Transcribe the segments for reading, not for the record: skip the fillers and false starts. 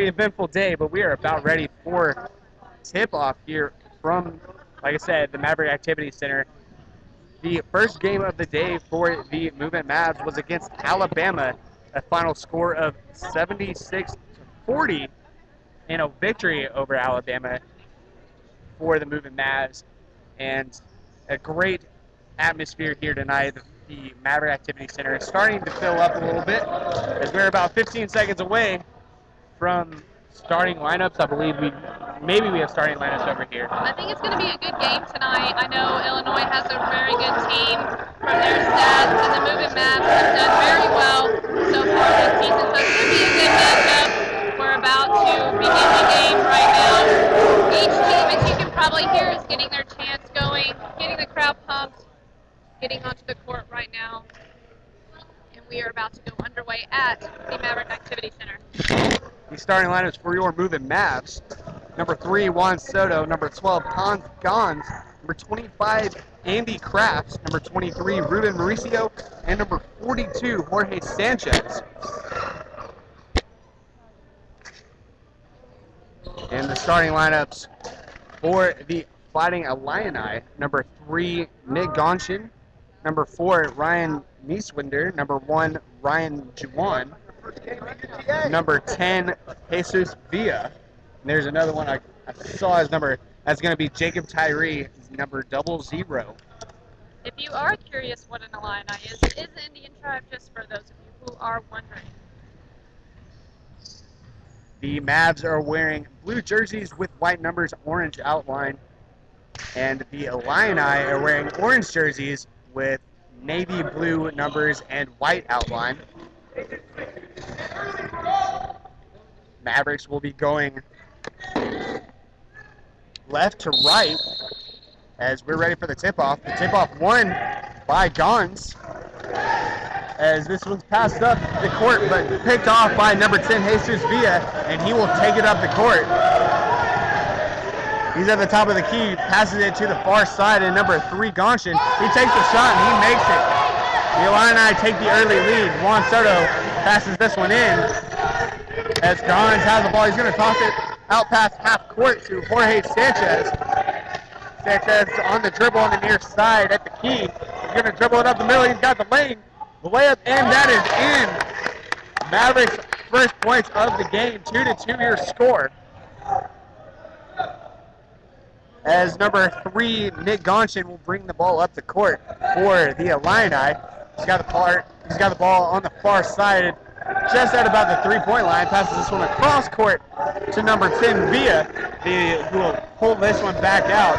very eventful day, but we are about ready for tip-off here from, like I said, the Maverick Activity Center. The first game of the day for the Movin Mavs was against Alabama, a final score of 76-40 in a victory over Alabama for the Movin Mavs, and a great atmosphere here tonight. The Maverick Activity Center is starting to fill up a little bit as we're about 15 seconds away from starting lineups. I believe maybe we have starting lineups over here. I think it's going to be a good game tonight. I know Illinois has a very good team from their stats, and the Movin Mavs have done very well so far this season, so it should be a good matchup. We're about to begin the game right now. Each team, as you can probably hear, is getting their chants going, getting the crowd pumped, getting onto the court right now. And we are about to go underway at the Maverick Activity Center. The starting lineups for your Movin Mavs: number 3, Juan Soto; number 12, Hans Gons; number 25, Andy Crafts; number 23, Ruben Mauricio; and number 42, Jorge Sanchez. And the starting lineups for the Fighting Illini: number 3, Nick Gonshin; number 4, Ryan Nieswinder; number 1, Ryan Juwan; number 10, Jesus Villa. And there's another one I saw his number. That's going to be Jacob Tyree, number 00. If you are curious what an Illini is, it is the Indian tribe, just for those of you who are wondering. The Mavs are wearing blue jerseys with white numbers, orange outline. And the Illini are wearing orange jerseys with navy blue numbers and white outline. Mavericks will be going left to right as we're ready for the tip-off. The tip-off won by Gons, as this one's passed up the court but picked off by number 10, Jesus Villa, and he will take it up the court. He's at the top of the key, passes it to the far side, and number 3, Gonshin, he takes the shot and he makes it. The Illini take the early lead. Juan Soto passes this one in as Gons has the ball. He's going to toss it out past half court to Jorge Sanchez. Sanchez on the dribble on the near side at the key. He's going to dribble it up the middle. He's got the lane. The layup, and that is in. Mavericks' first points of the game, 2-2 your score. As number 3, Nick Gonshin, will bring the ball up the court for the Illini. He's got the ball on the far side, just at about the 3-point line. Passes this one across court to number 10, Villa, who will pull this one back out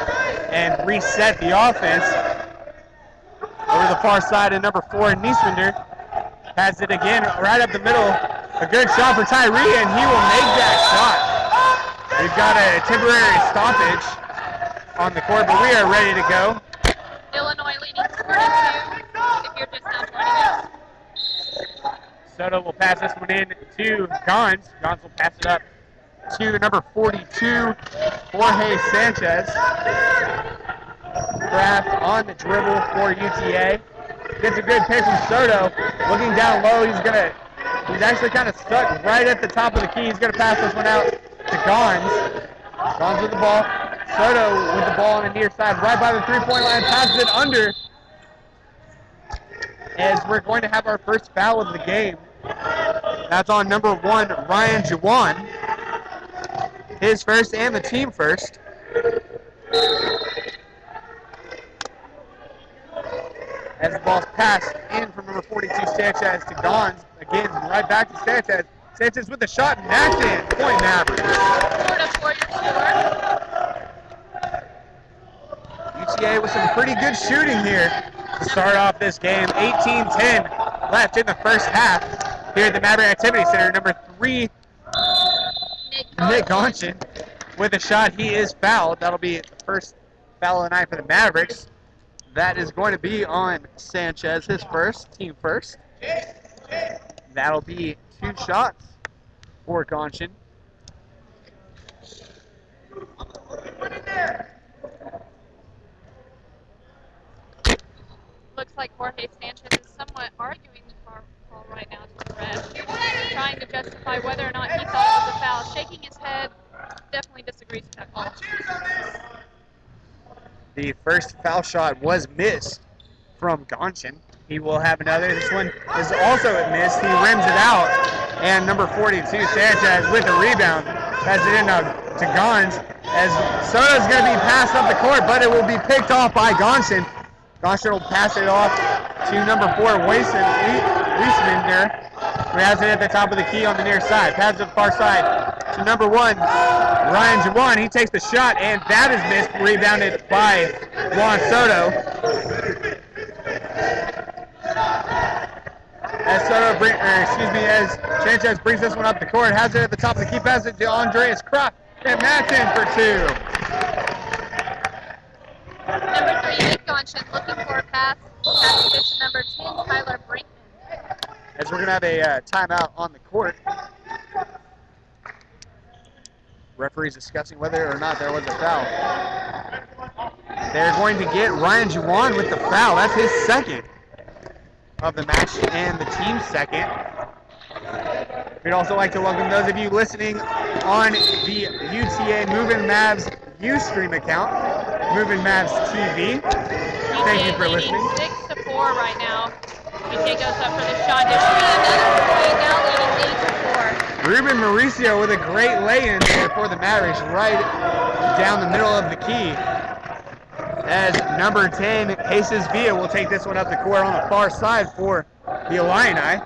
and reset the offense. Over the far side, and number 4, Nieswinder, passes it again right up the middle. A good shot for Tyree, and he will make that shot. We've got a temporary stoppage on the court, but we are ready to go. Illinois leading 4-2, if you're just now joining us. Soto will pass this one in to Gons. Gons will pass it up to number 42, Jorge Sanchez. Craft on the dribble for UTA. Gets a good pitch from Soto. Looking down low, he's actually kind of stuck right at the top of the key. He's going to pass this one out to Gons. Gons with the ball. Soto with the ball on the near side, right by the 3-point line, passes it under. As we're going to have our first foul of the game. That's on number 1, Ryan Juwan. His first and the team first. As the ball's passed in from number 42, Sanchez, to Gons. Again, right back to Sanchez. Sanchez with the shot, and that's in. Point Mavericks. 4-4 your score. UTA with some pretty good shooting here to start off this game. 18-10 left in the first half here at the Maverick Activity Center. Number 3, Nick Gonshin with a shot. He is fouled. That'll be the first foul of the night for the Mavericks. That is going to be on Sanchez, his first, team first. That'll be 2 shots for Gonshin. Looks like Jorge Sanchez is somewhat arguing the call right now to the ref, trying to justify whether or not he thought it was a foul. agrees with that call. The first foul shot was missed from Gonshin. He will have another. This one is also missed. He rims it out. And number 42, Sanchez, with the rebound, has it in to Gons. As Soto's going to be passed up the court, but it will be picked off by Gonshin. Gonshin will pass it off to number 4, Weisman there, who has it at the top of the key on the near side. Pass to the far side to number 1, Ryan Jawan. He takes the shot, and that is missed, rebounded by Juan Soto. As as Sanchez brings this one up the court, has it at the top of the key, passes it to Andreas Kropp, and that's in for 2. Number 3, Nick Gonshin, looking for a pass. Passes it to number 10, Tyler Brinkman. As we're going to have a timeout on the court. Referees discussing whether or not there was a foul. They're going to get Ryan Juwan with the foul. That's his second of the match and the team's second. We'd also like to welcome those of you listening on the UTA Movin Mavs Ustream account, Movin Mavs TV. Thank you for listening. 6-4 right now. UTA goes up for the shot. They're shooting another point, now leading 8-4. Ruben Mauricio with a great lay-in there for the Mavericks, right down the middle of the key. As number 10, Jesus Villa, will take this one up the court on the far side for the Illini.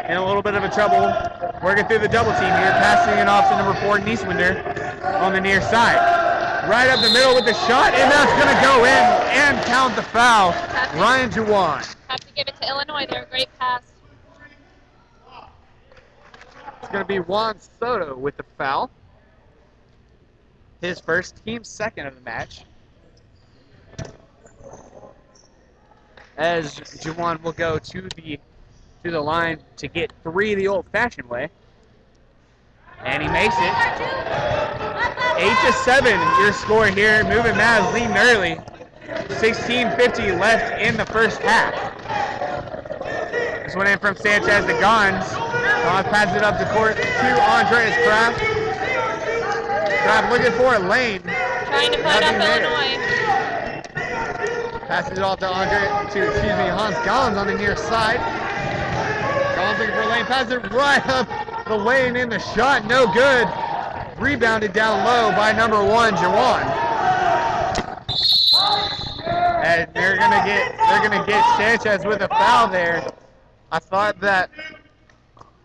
In a little bit of a trouble, working through the double team here, passing it off to number 4, Nieswinder, on the near side. Right up the middle with the shot, and that's going to go in and count the foul. Ryan Juwan. Have to give it to Illinois there, great pass. It's going to be Juan Soto with the foul. His first, team second of the match. As Juwan will go to the line to get 3 the old-fashioned way. And he makes it. 8-7 your score here. Moving Mavs leading early. 16:50 left in the first half. This one in from Sanchez to Gons. Gons passes it up the court to Andreas Kraft. Kraft looking for a lane. Trying to fight up Illinois. Passes it off to Hans Gons on the near side. Gons looking for a lane. Passes it right up the lane in the shot. No good. Rebounded down low by number 1, Jawan. And they're gonna get Sanchez with a foul there. I thought that,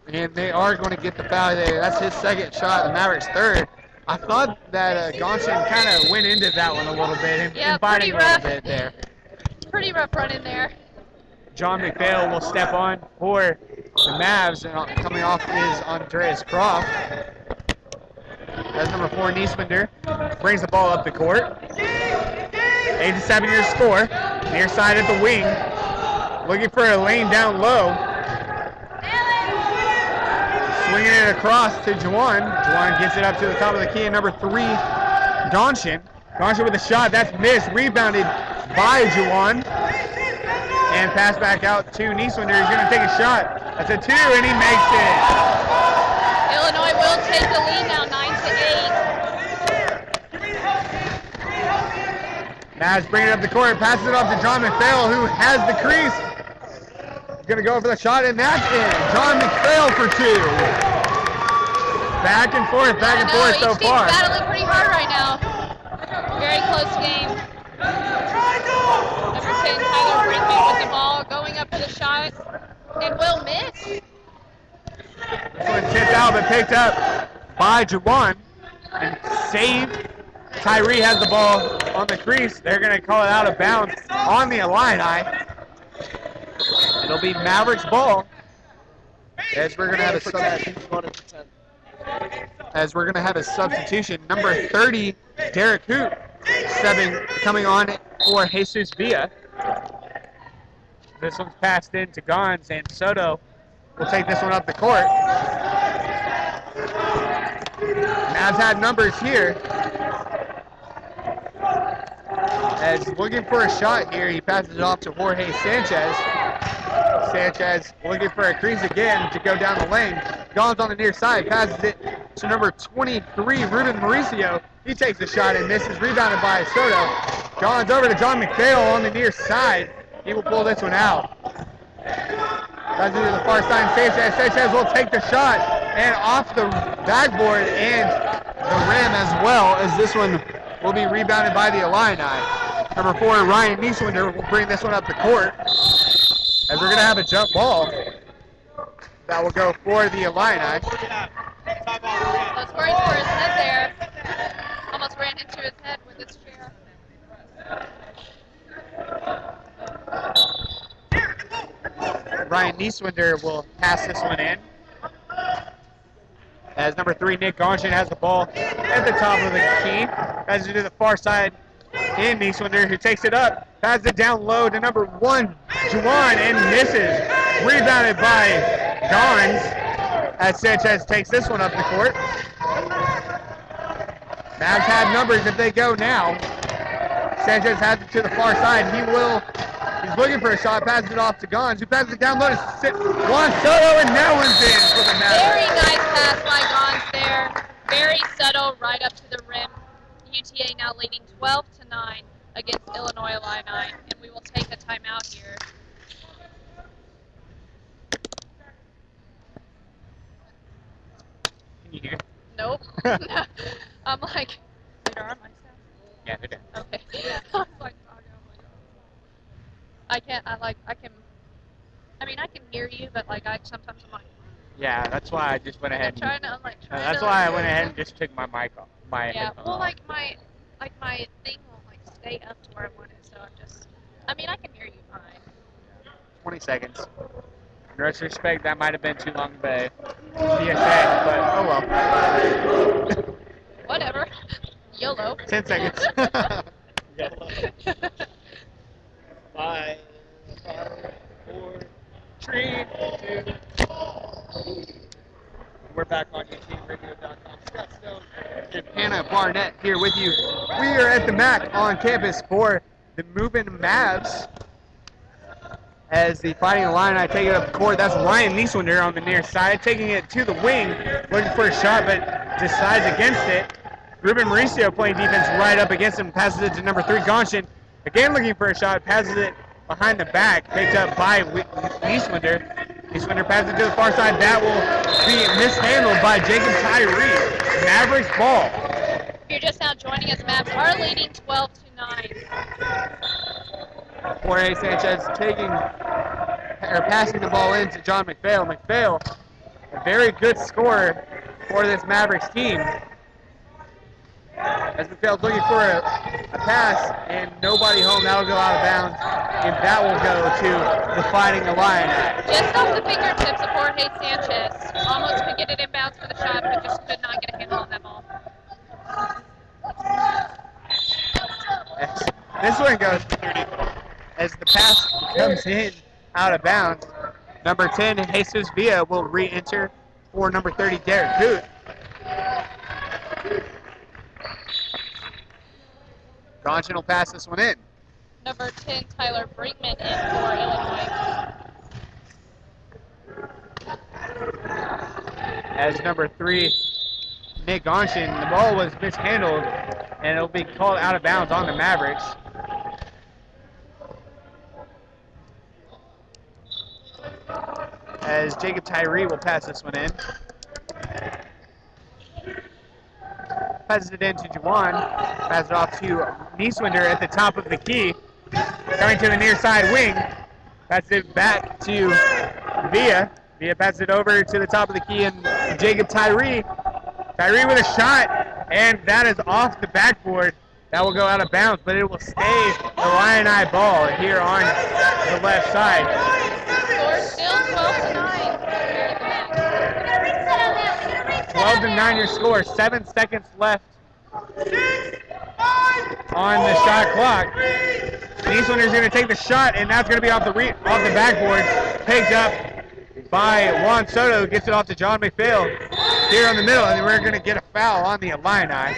and they are going to get the foul there. That's his second shot, the Mavericks' third. I thought that Gonshin kind of went into that one a little bit and fighting a little bit there. Pretty rough run in there. John McPhail will step on for the Mavs, and coming off is Andreas Croft. As number 4, Nieswinder brings the ball up the court. 8-7 your score. Near side at the wing. Looking for a lane down low. Swinging it across to Juwan. Juwan gets it up to the top of the key. And number 3, Gonshin. Gonshin with a shot. That's missed. Rebounded by Juwan. And pass back out to Nieswinder. He's going to take a shot. That's a 2, and he makes it. Illinois will take the lead now, 9-8. Mavs bring it up the court. Passes it off to John McPhail, who has the crease. He's going to go for the shot, and that's it. John McPhail for 2. Back and forth so far. Each team's battling pretty hard right now. Very close game. Number 10, Tyler Brinkman with the ball, going up for the shot, and will miss. This one tipped out, but picked up by Juwan and saved. Tyree has the ball on the crease. They're going to call it out of bounds on the Illini. It'll be Mavericks ball. As we're going to have a substitution. Number 30, Derek Hoop, coming on for Jesus Villa. This one's passed in to Gons, and Soto will take this one up the court. Mavs had numbers here. As looking for a shot here, he passes it off to Jorge Sanchez. Sanchez looking for a crease again to go down the lane. Gons on the near side, passes it So number 23, Ruben Mauricio, he takes a shot and misses, rebounded by Soto. John's over to John McPhail on the near side. He will pull this one out. That's to the far side. Sanchez will take the shot and off the backboard and the rim as well, as this one will be rebounded by the Illini. Number 4, Ryan Nieswinder will bring this one up the court, as we're going to have a jump ball that will go for the Illini. Was worried for his head there. Almost ran into his head with his chair. Ryan Nieswinder will pass this one in, as number 3, Nick Gonshin, has the ball at the top of the key. Passes it to the far side in Nieswinder, who takes it up, passes it down low to number 1, Juwan, and misses. Rebounded by Gons, as Sanchez takes this one up the court. Mavs have numbers if they go now. Sanchez has it to the far side. He's looking for a shot, passes it off to Gons, who passes it down low to Juan Soto, and that one's in for the Mavs. Very nice pass by Gons there. Very subtle, right up to the rim. UTA now leading 12-9 against Illinois Illini, and we will take a timeout here. Can you hear? Nope. I'm like, wait, are my sound? Yeah, they're done. Okay. I was like, oh my god. I can hear you, but like sometimes I'm like. Yeah, that's why I just went ahead. That's to, why I went ahead and just took my mic off. Yeah, well, like my thing will like stay up to where I want it, so I can hear you fine. 20 seconds. In retrospect, that might have been too long to be a set, but oh well. Whatever. YOLO. 10 seconds. YOLO. 5, 4, 3, 2. We're back on UTRadio.com. Scottsdale And Hannah Barnett here with you. We are at the MAC on campus for the Movin Mavs, as the Fighting Illini take it up the court. That's Ryan Nieswinder on the near side, taking it to the wing, looking for a shot, but decides against it. Ruben Mauricio playing defense right up against him, passes it to number 3, Gonshin. Again looking for a shot, passes it behind the back, picked up by Nieswinder. Nieswinder passes it to the far side. That will be mishandled by Jacob Tyree. Mavericks ball. If you're just now joining us, Mavs are leading 12-9. Jorge Sanchez passing the ball in to John McPhail. McPhail, a very good scorer for this Mavericks team. As McPhail's looking for a pass and nobody home, that'll go out of bounds, and that will go to the Fighting Illini. Just off the fingertips of Jorge Sanchez. Almost could get it inbounds for the shot, but just could not get a handle on that ball. This one goes as the pass comes in out of bounds. Number 10, Jesus Villa, will re-enter for number 30, Derek Coote. Gonshin will pass this one in. Number 10, Tyler Brinkman in for Illinois. As number 3, Nick Gonshin, the ball was mishandled, and it'll be called out of bounds on the Mavericks. As Jacob Tyree will pass this one in. Passes it in to Juwan. Passes it off to Nieswinder at the top of the key. Coming to the near side wing. Passes it back to Villa. Villa passes it over to the top of the key, and Jacob Tyree. Tyree with a shot, and that is off the backboard. That will go out of bounds, but it will stay Illini ball here on the left side. Score still 12-9. 12-9 your score. 7 seconds left on the shot clock. Nieswinder's going to take the shot, and that's going to be off the backboard. Picked up by Juan Soto. Gets it off to John McPhail here in the middle, and we're going to get a foul on the Illini.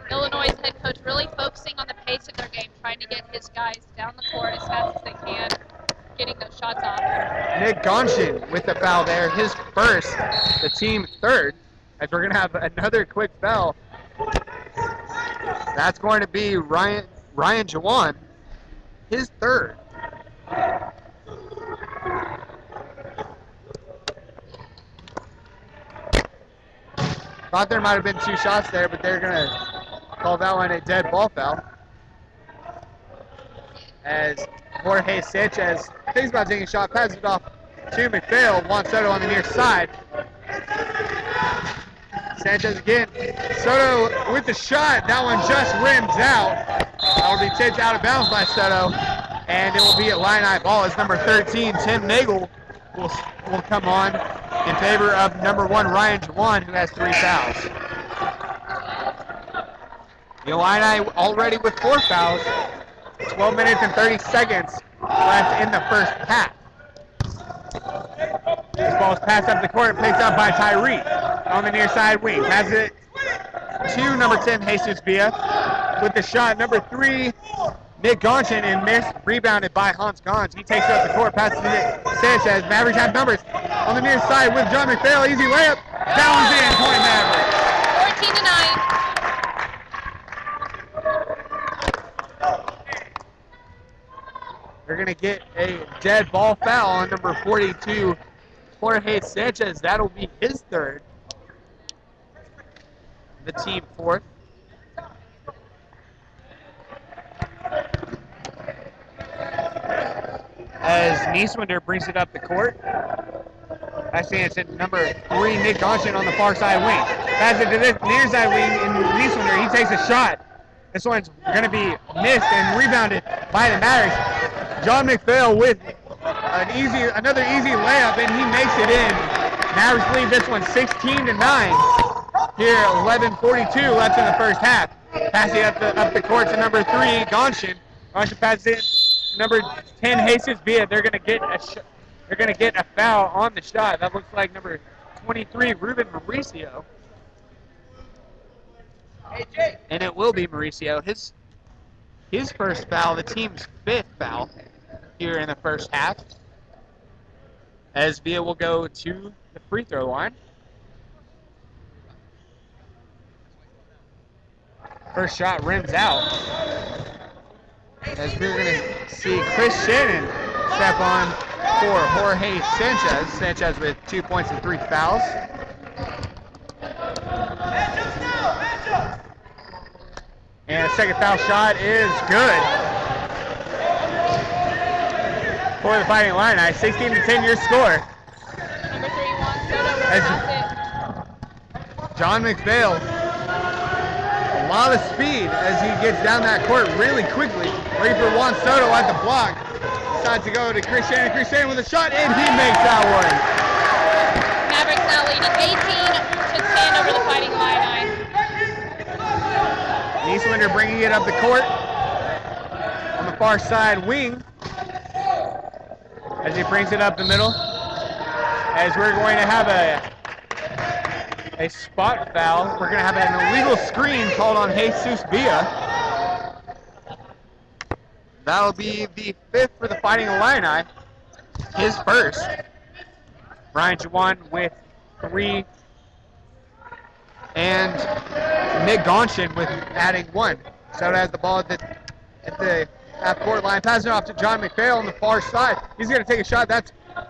Illinois' head coach really focusing on the pace of their game, trying to get his guys down the court as fast as they can. getting those shots off. Nick Gonshin with the foul there, his first, the team third, as we're going to have another quick foul. That's going to be Ryan Jawan, his third. Thought there might have been 2 shots there, but they're going to call that one a dead ball foul. As Jorge Sanchez thinks about taking a shot, passes it off to McPhail. Juan Soto on the near side. Sanchez again. Soto with the shot. That one just rims out. That will be tipped out of bounds by Soto. And it will be a Illini ball as number 13, Tim Nagel, will come on in favor of number 1, Ryan Jawan, who has 3 fouls. The Illini already with 4 fouls. 12 minutes and 30 seconds left in the first half. This ball is passed up the court, picked up by Tyree on the near side wing. Passes it to number 10, Jesus Villa. With the shot, number 3, Nick Gonshin, and missed, rebounded by Hans Gons. He takes it up the court, passes it to Sanchez. Mavericks have numbers on the near side with John McPhail. Easy layup. That one's in, point Mavericks. 14-9. They're going to get a dead ball foul on number 42, Jorge Sanchez. That'll be his third. The team fourth. As Nieswinder brings it up the court. Actually, it's at number 3, Nick Gonshin on the far side wing. Pass it to the near side wing, and Nieswinder, he takes a shot. This one's going to be missed and rebounded by the Mavericks. John McPhail with another easy layup, and he makes it in. Mavericks lead this one 16-9. Here, 11:42 left in the first half. Passing up the court to number 3, Gonshin. Gonshin passes it to number 10, Jesus Villa. They're going to get a foul on the shot. That looks like number 23, Ruben Mauricio. And it will be Mauricio. His first foul, the team's 5th foul here in the first half. As Villa will go to the free throw line. First shot rims out. As we're going to see Chris Shannon step on for Jorge Sanchez. Sanchez with 2 points and 3 fouls. And the second foul shot is good for the Fighting Illini. 16-10 your score. Number 3, Juan Soto will pass it. John McPhail, a lot of speed as he gets down that court really quickly. Waiting for Juan Soto at the block. Decides to go to Chris Shannon. Chris Shannon with a shot, and he makes that one. Mavericks now leading 18-10 over the Fighting Illini. Nieswinder bringing it up the court on the far side wing as he brings it up the middle. As we're going to have a spot foul. We're going to have an illegal screen called on Jesus Villa. That'll be the 5th for the Fighting Illini. His first. Ryan Jawan with 3. And Nick Gonshin with adding 1. Soto has the ball at the half-court line. Passing it off to John McPhail on the far side. He's going to take a shot.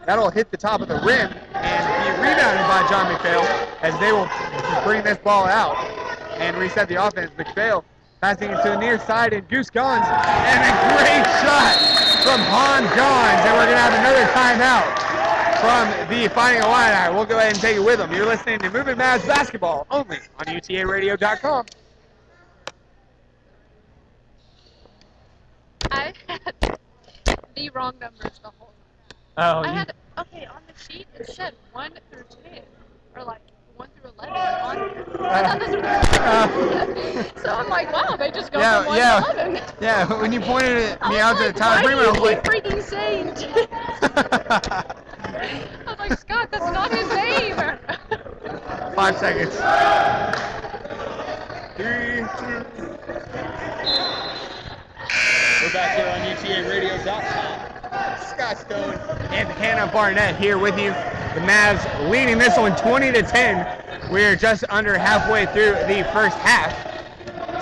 That'll hit the top of the rim and be rebounded by John McPhail as they will just bring this ball out and reset the offense. McPhail passing it to the near side, and Goose Gons, and a great shot from Hans Gons. And we're going to have another timeout from the Fighting Illini. We'll go ahead and take it with them. You're listening to Movin Mavs Basketball only on UTARadio.com. I had the wrong numbers the whole time. Oh, I had, okay, on the sheet it said 1 through 10, or like 1 through 11 on here. I thought this was so I'm like, wow, they just go from 1 to 11. Yeah, when you pointed me out to the top, why I do was you like, keep freaking saying 10? I was like, Scott, that's not his name. 5 seconds. 3, 2. We're back here on UTARadio.com. Scott Stone and Hannah Barnett here with you. The Mavs leading this one 20-10. We're just under halfway through the first half.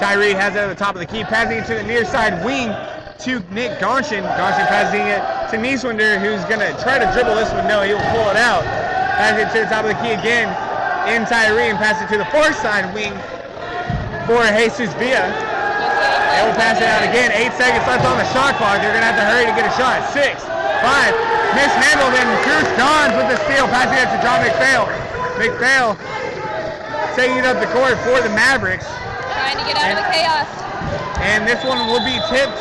Tyree has it at the top of the key, passing it to the near side wing to Nick Gonshin. Gonshin passing it to Nieswinder, who's going to try to dribble this one. No, he'll pull it out. Pass it to the top of the key again in Tyree and pass it to the far side wing for Jesus Villa. They will pass it out again. 8 seconds left on the shot clock. They're going to have to hurry to get a shot. 6, 5, mishandled, and Cruz Johns with the steal, passing it to John McPhail. McPhail taking it up the court for the Mavericks. Trying to get out of the chaos. And this one will be tipped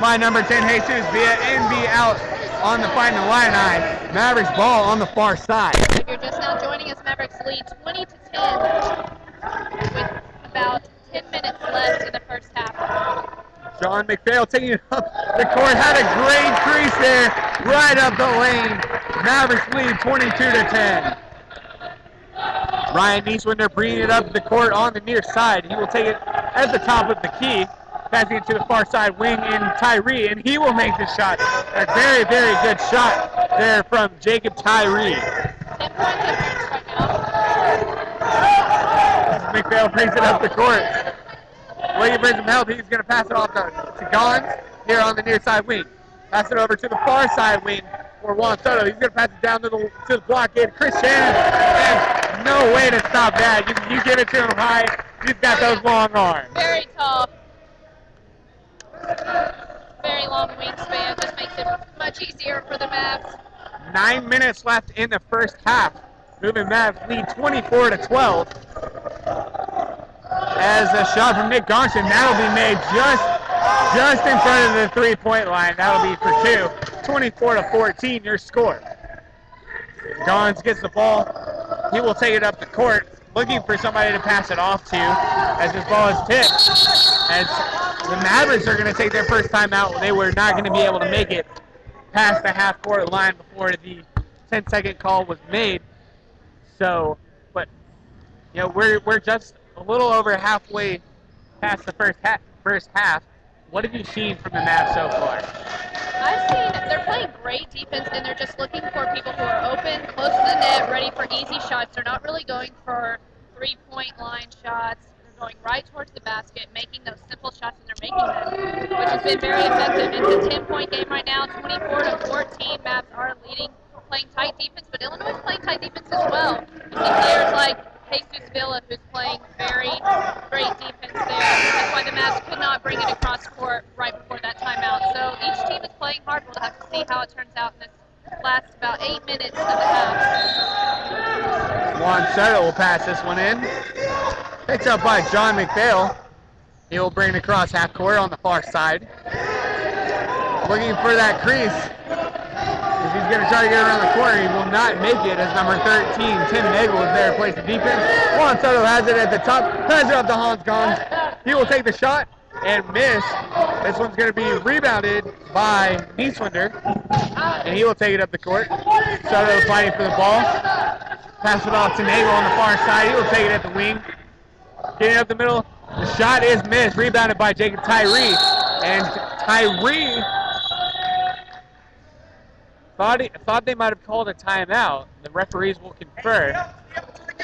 by number 10, Jesus Villa, and be out on the Fighting Illini. Mavericks ball on the far side. If you're just now joining us, Mavericks lead 20-10 with about 10 minutes left in the first half. John McPhail taking it up the court, had a great crease there, right up the lane. Mavericks lead 22-10. Ryan Nieswinder bringing it up the court on the near side. He will take it at the top of the key, passing it to the far side wing in Tyree, and he will make the shot. A very, very good shot there from Jacob Tyree. 10 points right now. McPhail brings it up the court. William brings him help. He's going to pass it off to Gons here on the near side wing. Pass it over to the far side wing for Juan Soto. He's going to pass it down to the blockade. Chris Shannon, and no way to stop that. You give it to him high. He's got those long arms. Very tall. Very long wingspan. Just makes it much easier for the Mavs. 9 minutes left in the first half. Moving Mavs lead 24-12. As a shot from Nick Gonshin, that'll be made just in front of the three-point line. That'll be for 2. 24-14, your score. Gons gets the ball. He will take it up the court, looking for somebody to pass it off to as this ball is tipped. As the Mavericks are going to take their first time out, they were not going to be able to make it past the half-court line before the 10-second call was made. So, but you know, we're just a little over halfway past the first half. What have you seen from the Mavs so far? I've seen they're playing great defense, and they're just looking for people who are open, close to the net, ready for easy shots. They're not really going for three-point line shots. They're going right towards the basket, making those simple shots, and they're making them, which has been very effective. It's a 10-point game right now, 24-14. Mavs are leading, playing tight defense, but Illinois is playing tight defense as well. You see players like Jesus Villa, who's playing very great defense there. That's why the Mavs could not bring it across court right before that timeout. So each team is playing hard. We'll have to see how it turns out in this last about 8 minutes of the half. Juan Soto will pass this one in. Picked up by John McPhail. He will bring it across half court on the far side. Looking for that crease. If he's going to try to get around the corner, he will not make it as number 13, Tim Nagel, is there to place the defense. Juan Soto has it at the top, pass it up to Hans Gons. He will take the shot and miss. This one's going to be rebounded by Nieswinder, and he will take it up the court. Soto fighting for the ball. Pass it off to Nagel on the far side. He will take it at the wing. Getting up the middle. The shot is missed, rebounded by Jacob Tyree. And Tyree thought they might have called a timeout. The referees will confer.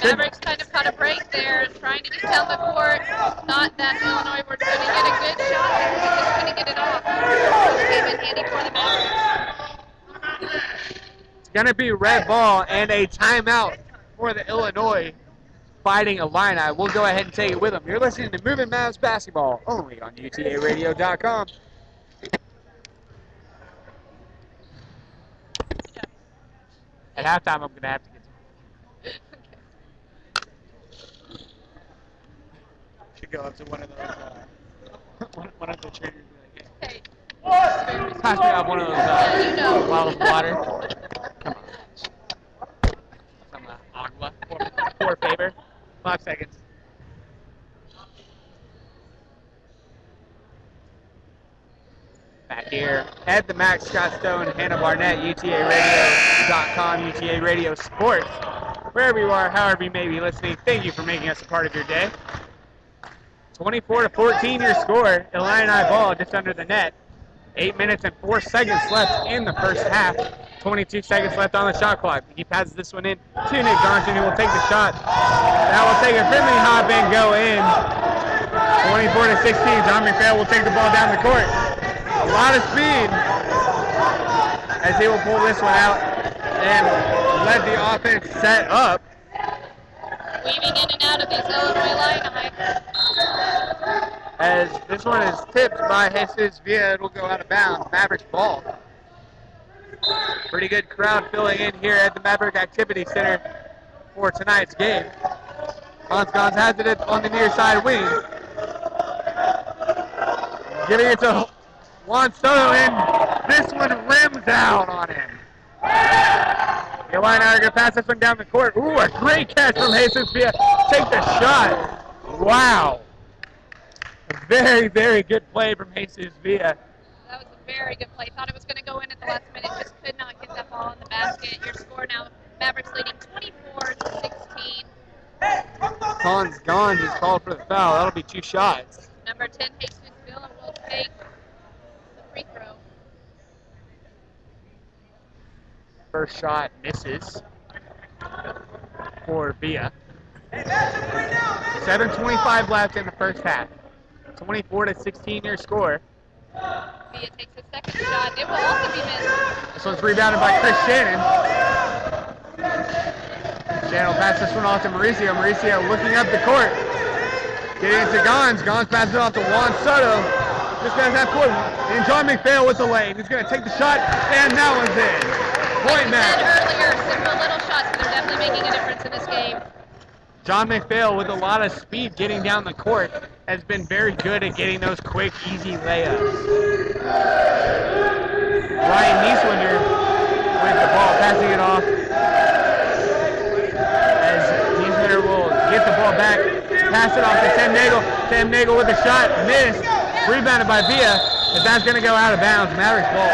Mavericks kind of caught a break there, trying to get down the court. Thought that Illinois were going to get a good shot, and they just couldn't get it off. It came in handy for the Mavericks. It's going to be red ball and a timeout for the Illinois Fighting Illini. We'll go ahead and take it with them. You're listening to Movin Mavs Basketball, only on UTARadio.com. At halftime, I'm going to have to get should go up to one of those, one of the traders and be like, Hey, pass me out one of those bottles of water. Come on. Some agua for favor. 5 seconds. Back here at the Max Scott Stone, Hannah Barnett, UTARadio.com, UTA Radio Sports. Wherever you are, however you may be listening, thank you for making us a part of your day. 24-14 your score. Illini ball just under the net. 8 minutes and 4 seconds left in the first half. 22 seconds left on the shot clock. He passes this one in to Nick Johnson, who will take the shot. That will take a friendly hop and go in. 24 to 16. John McPhail will take the ball down the court. A lot of speed as he will pull this one out and let the offense set up. Weaving in and out of these Illinois Illini. As this one is tipped by Jesus Villa, it'll go out of bounds. Mavericks ball. Pretty good crowd filling in here at the Maverick Activity Center for tonight's game. Hans Gons has it on the near side wing. Giving it to Juan Soto, and this one rims out on him. The Illini are going to pass this one down the court. Ooh, a great catch from Jesus Villa. Take the shot. Wow. A very, very good play from Jesus Villa. That was a very good play. Thought it was going to go in at the last minute. Just could not get that ball in the basket. Your score now, Mavericks leading 24 to 16. Hans Gons is called for the foul. That'll be 2 shots. Number 10, Jesus Villa, will take the free throw. First shot misses for Villa. 7:25 left in the first half. 24 to 16 your score. Villa takes his second shot. It will also be missed. This one's rebounded by Chris Shannon. Shannon will pass this one off to Mauricio. Mauricio looking up the court. Getting it to Gons. Gons passes it off to Juan Soto. This guy's half court. And John McPhail with the lane. He's going to take the shot, and that one's in. Point Like I match. said earlier, simple little shots, but they're definitely making a difference in this game. John McPhail with a lot of speed getting down the court has been very good at getting those quick, easy layups. Ryan Nieswinder with the ball, passing it off. As Nieswinder will get the ball back, pass it off to Tim Nagel. Tim Nagel with the shot, missed, rebounded by Villa, but that's going to go out of bounds. Mavericks ball.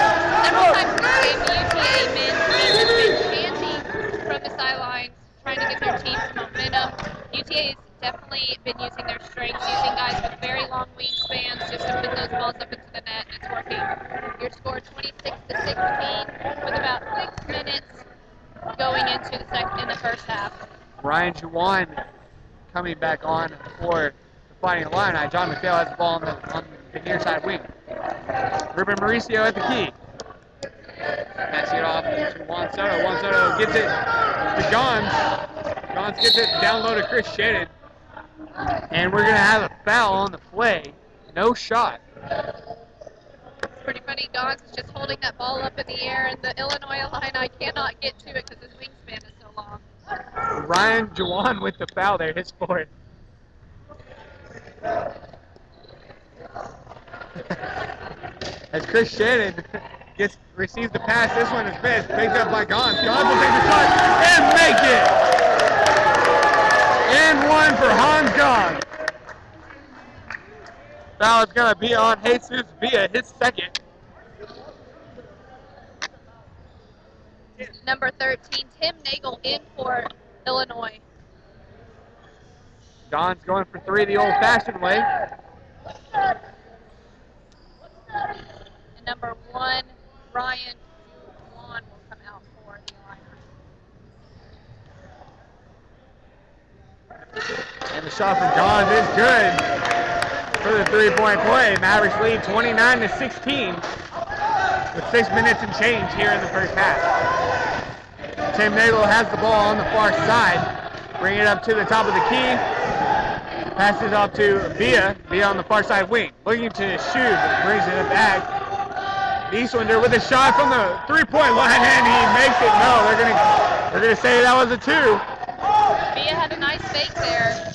Several times in this game, the UTA men's team has been chanting from the sidelines, trying to get their team some momentum. UTA has definitely been using their strengths, using guys with very long wingspans just to put those balls up into the net, and it's working. Your score 26 to 16 with about 6 minutes going into the first half. Ryan Juwan coming back on for the Fighting Illini. John McPhail has the ball on the near side wing. Ruben Mauricio at the key. Passing it off to Juan Soto. Juan Soto gets it to Gons. Gons gets it down low to Chris Shannon. And we're going to have a foul on the play. No shot. It's pretty funny. Gons is just holding that ball up in the air, and the Illinois Illini cannot get to it because his wingspan is so long. Ryan Juwan with the foul there, his fourth. As Chris Shannon receives the pass, this one is missed, picked up by Gons. Gons will take the shot and make it! And one for Hans Gons. Foul is going to be on Jesus Villa, his second. Number 13, Tim Nagel in for Illinois. Gons going for 3 the old-fashioned way. And number 1, Ryan Juwan will come out for the Illini. And the shot from Gons is good for the 3-point play. Mavericks lead 29 to 16 with 6 minutes and change here in the first half. Tim Nagel has the ball on the far side. Bring it up to the top of the key. Passes off to Villa on the far side wing. Looking to shoot, brings it back. Eastlander with a shot from the 3-point line, and he makes it. No, they're gonna say that was a 2. Villa had a nice fake there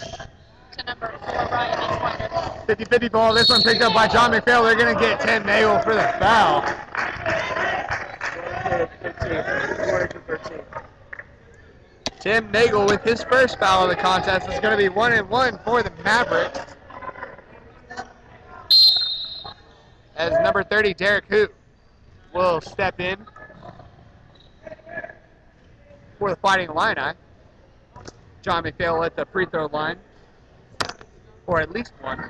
to number 4, Ryan Eastlander. 50-50 ball. This one picked up by John McPhail. They're gonna get Tim Nagel for the foul. 13. Tim Nagel with his first foul of the contest is going to be 1-1 for the Mavericks. As number 30, Derek Hoot, will step in for the Fighting Illini. John McPhail at the free throw line for at least one.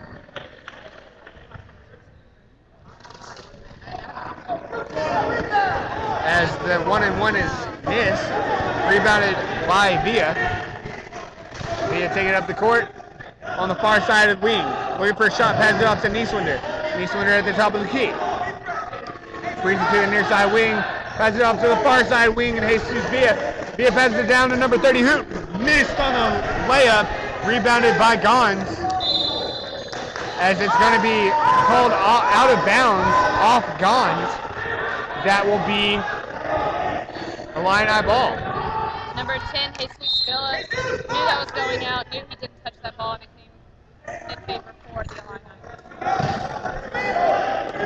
As the 1-and-1 is missed. Rebounded by Villa. Villa taking it up the court on the far side of the wing. Looking for a shot, passes it off to Nieswinder. Nieswinder at the top of the key. Brings it to the near side wing, passes it off to the far side wing, and Jesus Villa. Villa passes it down to number 30, who missed on the layup. Rebounded by Gons. As it's going to be called out of bounds off Gons. That will be a line-eye ball. Number 10, Jesus Villa, knew that was going out, knew he didn't touch that ball, and it came in favor for the Illini.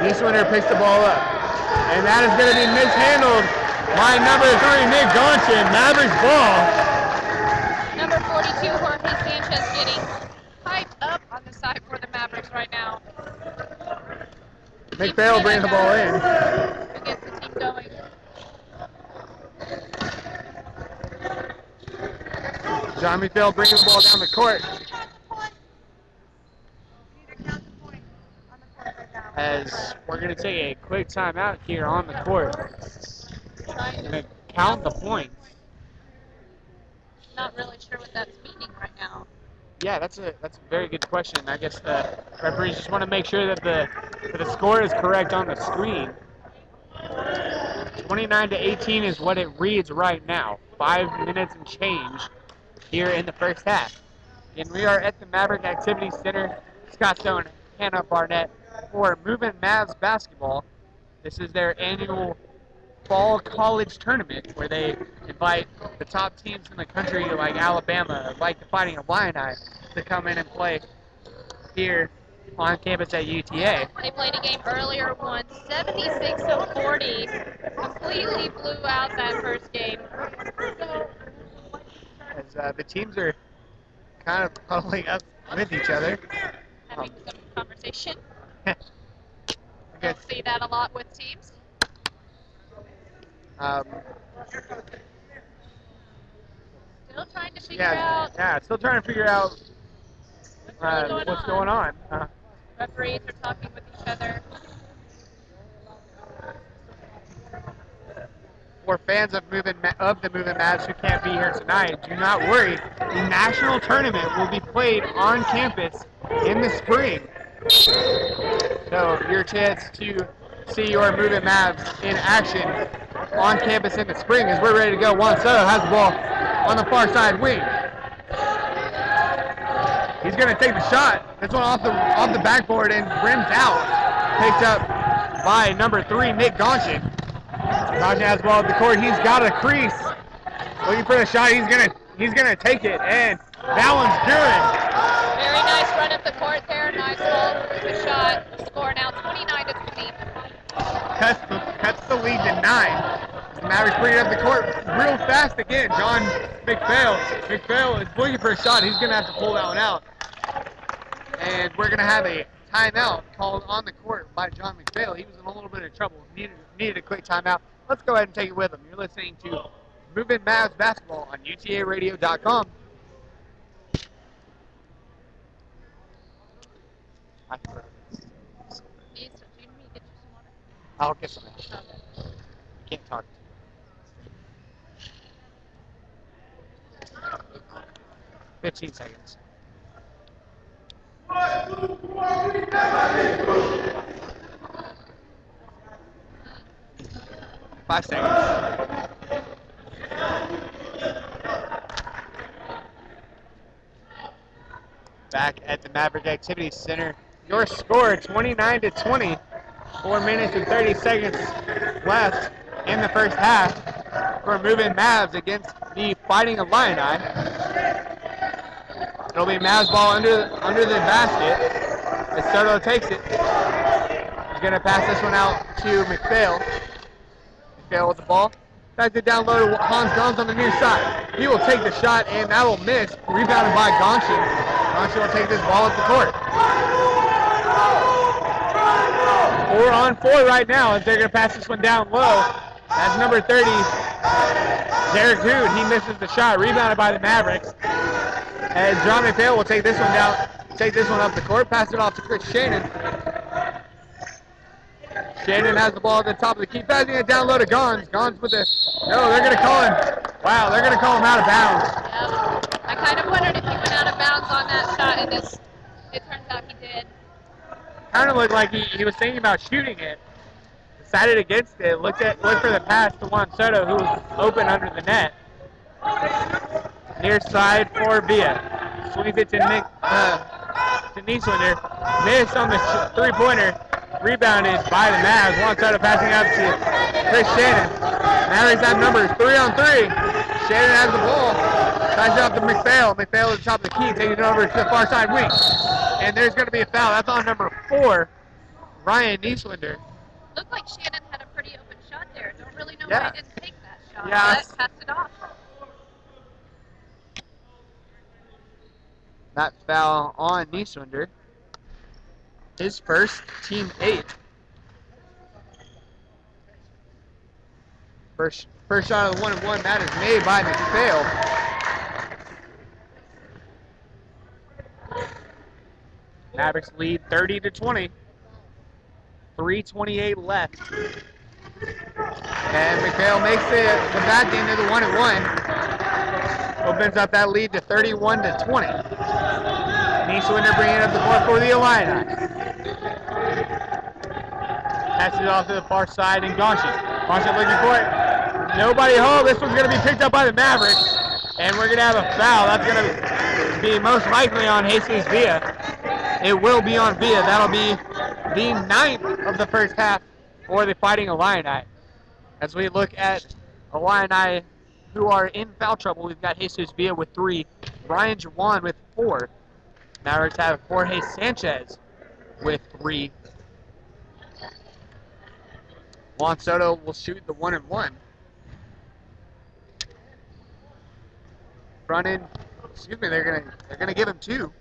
Nieswinder picks the ball up. And that is going to be mishandled by number 3, Nick Gaunchin. Mavericks ball. Number 42, Jorge Sanchez, getting hyped up on the side for the Mavericks right now. McPhail brings the ball in. Who gets the team going. John McPhail brings the ball down the court. As we're going to take a quick timeout here on the court. Trying to count the points. Not really sure what that's meaning right now. Yeah, that's a very good question. I guess the referees just want to make sure that the score is correct on the screen. 29-18 is what it reads right now. 5 minutes and change here in the first half. And we are at the Maverick Activity Center, Scottsdale and Hannah Barnett for Movin Mavs basketball. This is their annual fall college tournament where they invite the top teams in the country like Alabama, like the Fighting Illini, to come in and play here on campus at UTA. They played a game earlier, won 76-40, completely blew out that first game. As the teams are kind of huddling up with each other. Having some conversation. Okay. Don't see that a lot with teams. Still trying to figure out. Yeah, still trying to figure out what's going on. Referees are talking with each other. For fans of the Movin Mavs who can't be here tonight, do not worry. The national tournament will be played on campus in the spring. So your chance to see your Movin Mavs in action on campus in the spring as we're ready to go. Juan Soto has the ball on the far side wing. He's going to take the shot. This one off the backboard and rims out. Picked up by number 3, Nick Gaunchin. Gaunchin has the ball at the court. He's got a crease. Looking for the shot. He's gonna take it, and that one's good. Very nice run up the court there. Nice ball through the shot. Score now 29-20. Cuts the lead to 9. The Mavericks bring it up the court real fast again. John McPhail. McPhail is looking for a shot. He's gonna have to pull that one out. And we're gonna have a timeout called on the court by John McPhail. He was in a little bit of trouble. Needed a quick timeout. Let's go ahead and take it with him. You're listening to Movin Mavs basketball on UTARadio.com. I'll get some. Can't talk. 15 seconds. 5 seconds. Back at the Maverick Activity Center. Your score 29-20. 4 minutes and 30 seconds left in the first half for Movin Mavs against the Fighting Illini. It'll be Mavs ball under the basket. As Soto takes it. He's going to pass this one out to McPhail. McPhail with the ball. Back it down low to Hans Gons on the near side. He will take the shot, and that will miss. Rebounded by Gaunchin. Gaunchin will take this ball up the court. 4-on-4 right now as they're going to pass this one down low. That's number 30, Derek Hood. He misses the shot. Rebounded by the Mavericks. And John McPhail will take this one down, take this one up the court, pass it off to Chris Shannon. Shannon has the ball at the top of the key, passing it down low to Gons. Gons with the, no, they're going to call him, wow, they're going to call him out of bounds. Yep. I kind of wondered if he went out of bounds on that shot, and it turns out he did. Kind of looked like he was thinking about shooting it. Decided against it, looked for the pass to Juan Soto, who was open under the net. Near side for Villa. Swings it to Nieslinder. Missed on the three-pointer. Rebounded by the Mavs. Juan Soto passing out to Chris Shannon. Mavericks have numbers 3-on-3. Shannon has the ball. Passes it off to McPhail. McPhail at the top of the key, taking it over to the far side wing. And there's going to be a foul. That's on number 4, Ryan Nieslinder. Looked like Shannon had a pretty open shot there. Don't really know Yeah. why he didn't take that shot, Yeah. but passed it off. That foul on Nieslinder. His first, team 8. First shot of the 1-and-1, that is made by McPhail. Mavericks lead 30-20. 3:28 left. And McPhail makes the back end of the 1-and-1. Opens up that lead to 31-20. Nieslinder bringing up the court for the Illini. Passes it off to the far side and Gaunchy. Gaunchy looking for it. Nobody home. This one's going to be picked up by the Mavericks. And we're going to have a foul. That's going to be most likely on Jesus Villa. It will be on Villa. That'll be the 9th of the first half for the Fighting Illini. As we look at Illini who are in foul trouble, we've got Jesus Villa with 3, Ryan Jawan with 4. Mavericks have Jorge Sanchez with 3. Juan Soto will shoot the 1-and-1. Front end, excuse me, they're gonna give him 2.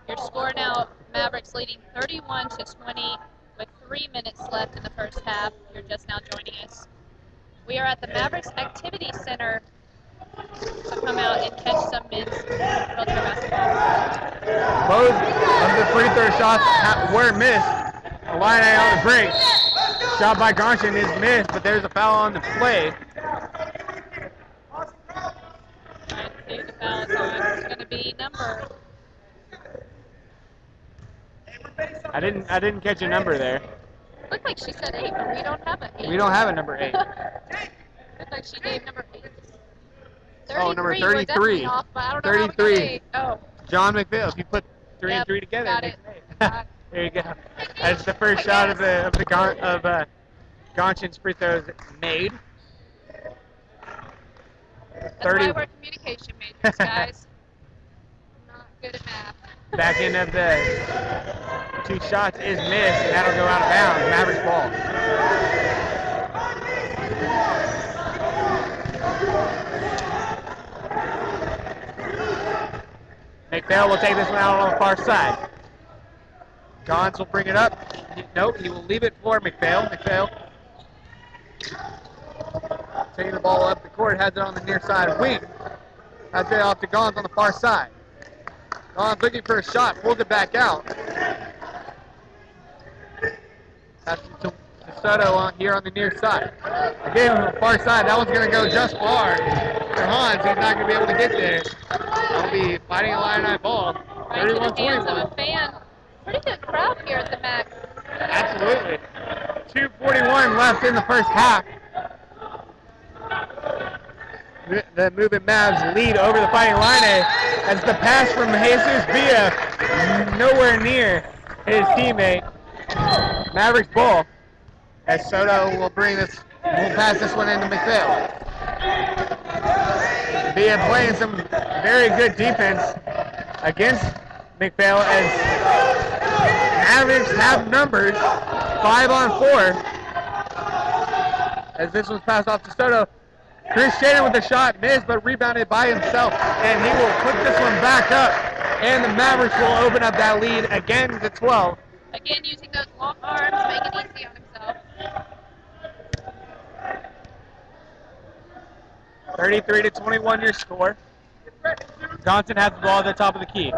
Your score now, Mavericks leading 31-20 with 3 minutes left in the first half. You're just now joining us. We are at the Mavericks Activity Center, so come out and catch some men's wheelchair basketball. Both of the free throw shots were missed. Illini on the break. Shot by Gaunchin is missed, but there's a foul on the play. Trying to see who the foul is on. It's going to be number. I didn't catch a number there. Looked like she said 8, but we don't have an 8. We don't have a number 8. Looked like she gave number 8. 33, Oh, number we're 33. definitely off, but I don't know 33. how we got 8. Oh. John McPhail. If you put 3 and 3 together, got it it. makes an 8. There you go. That's the first shot of Gaunchin's free throws made. That's why we're communication majors, guys. Not good at math. Back end of the 2 shots is missed, and that'll go out of bounds. Mavericks ball. McPhail will take this one out on the far side. Gons will bring it up. Nope, he will leave it for McPhail. McPhail taking the ball up the court, has it on the near side wing. Has it off to Gons on the far side. Gons looking for a shot, pulls it back out. Passes it to Soto here on the near side. Again on the far side, that one's going to go just far for Hans. He's not going to be able to get there. It'll be Fighting Illini ball. Right to the hands of a fan. Pretty good crowd here at the MAC. Absolutely. 2:41 left in the first half. The Movin Mavs lead over the Fighting Illini as the pass from Jesus Villa nowhere near his teammate. Mavericks ball as Soto will pass this one into McPhail. Villa playing some very good defense against McPhail as Mavericks have numbers 5-on-4 as this was passed off to Soto. Chris Shannon with the shot, missed but rebounded by himself, and he will put this one back up, and the Mavericks will open up that lead again to 12. Again, using those long arms, make it easy on himself. 33-21 your score. Johnson has the ball at the top of the key.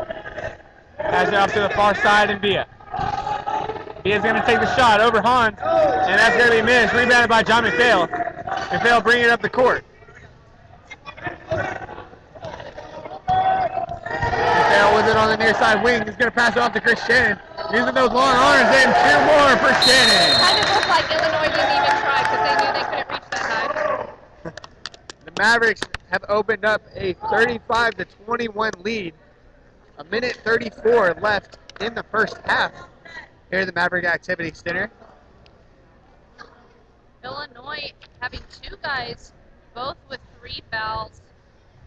Pass it off to the far side and Villa. He is going to take the shot over Hans, and that's going to be missed. Rebounded by John McPhail. McPhail bringing it up the court. McPhail with it on the near side wing. He's going to pass it off to Chris Shannon. Using those long arms, and two more for Shannon. Kind of looked like Illinois didn't even try because they knew they couldn't reach that high. The Mavericks have opened up a 35-21 lead. A minute 34 left in the first half here at the Maverick Activity Center. Illinois having two guys, both with 3 fouls,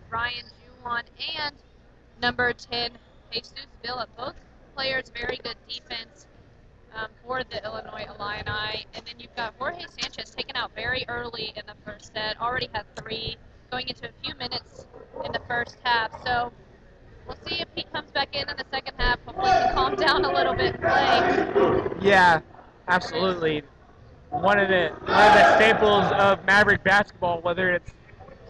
Ryan Juwan and number 10, Jesus Villa. Both players very good defense for the Illinois Illini. And then you've got Jorge Sanchez taken out very early in the first set, already had 3, going into a few minutes in the first half. So we'll see if he comes back in the second half. Hopefully he can calm down a little bit and play. Yeah, absolutely. One of the staples of Maverick basketball, whether it's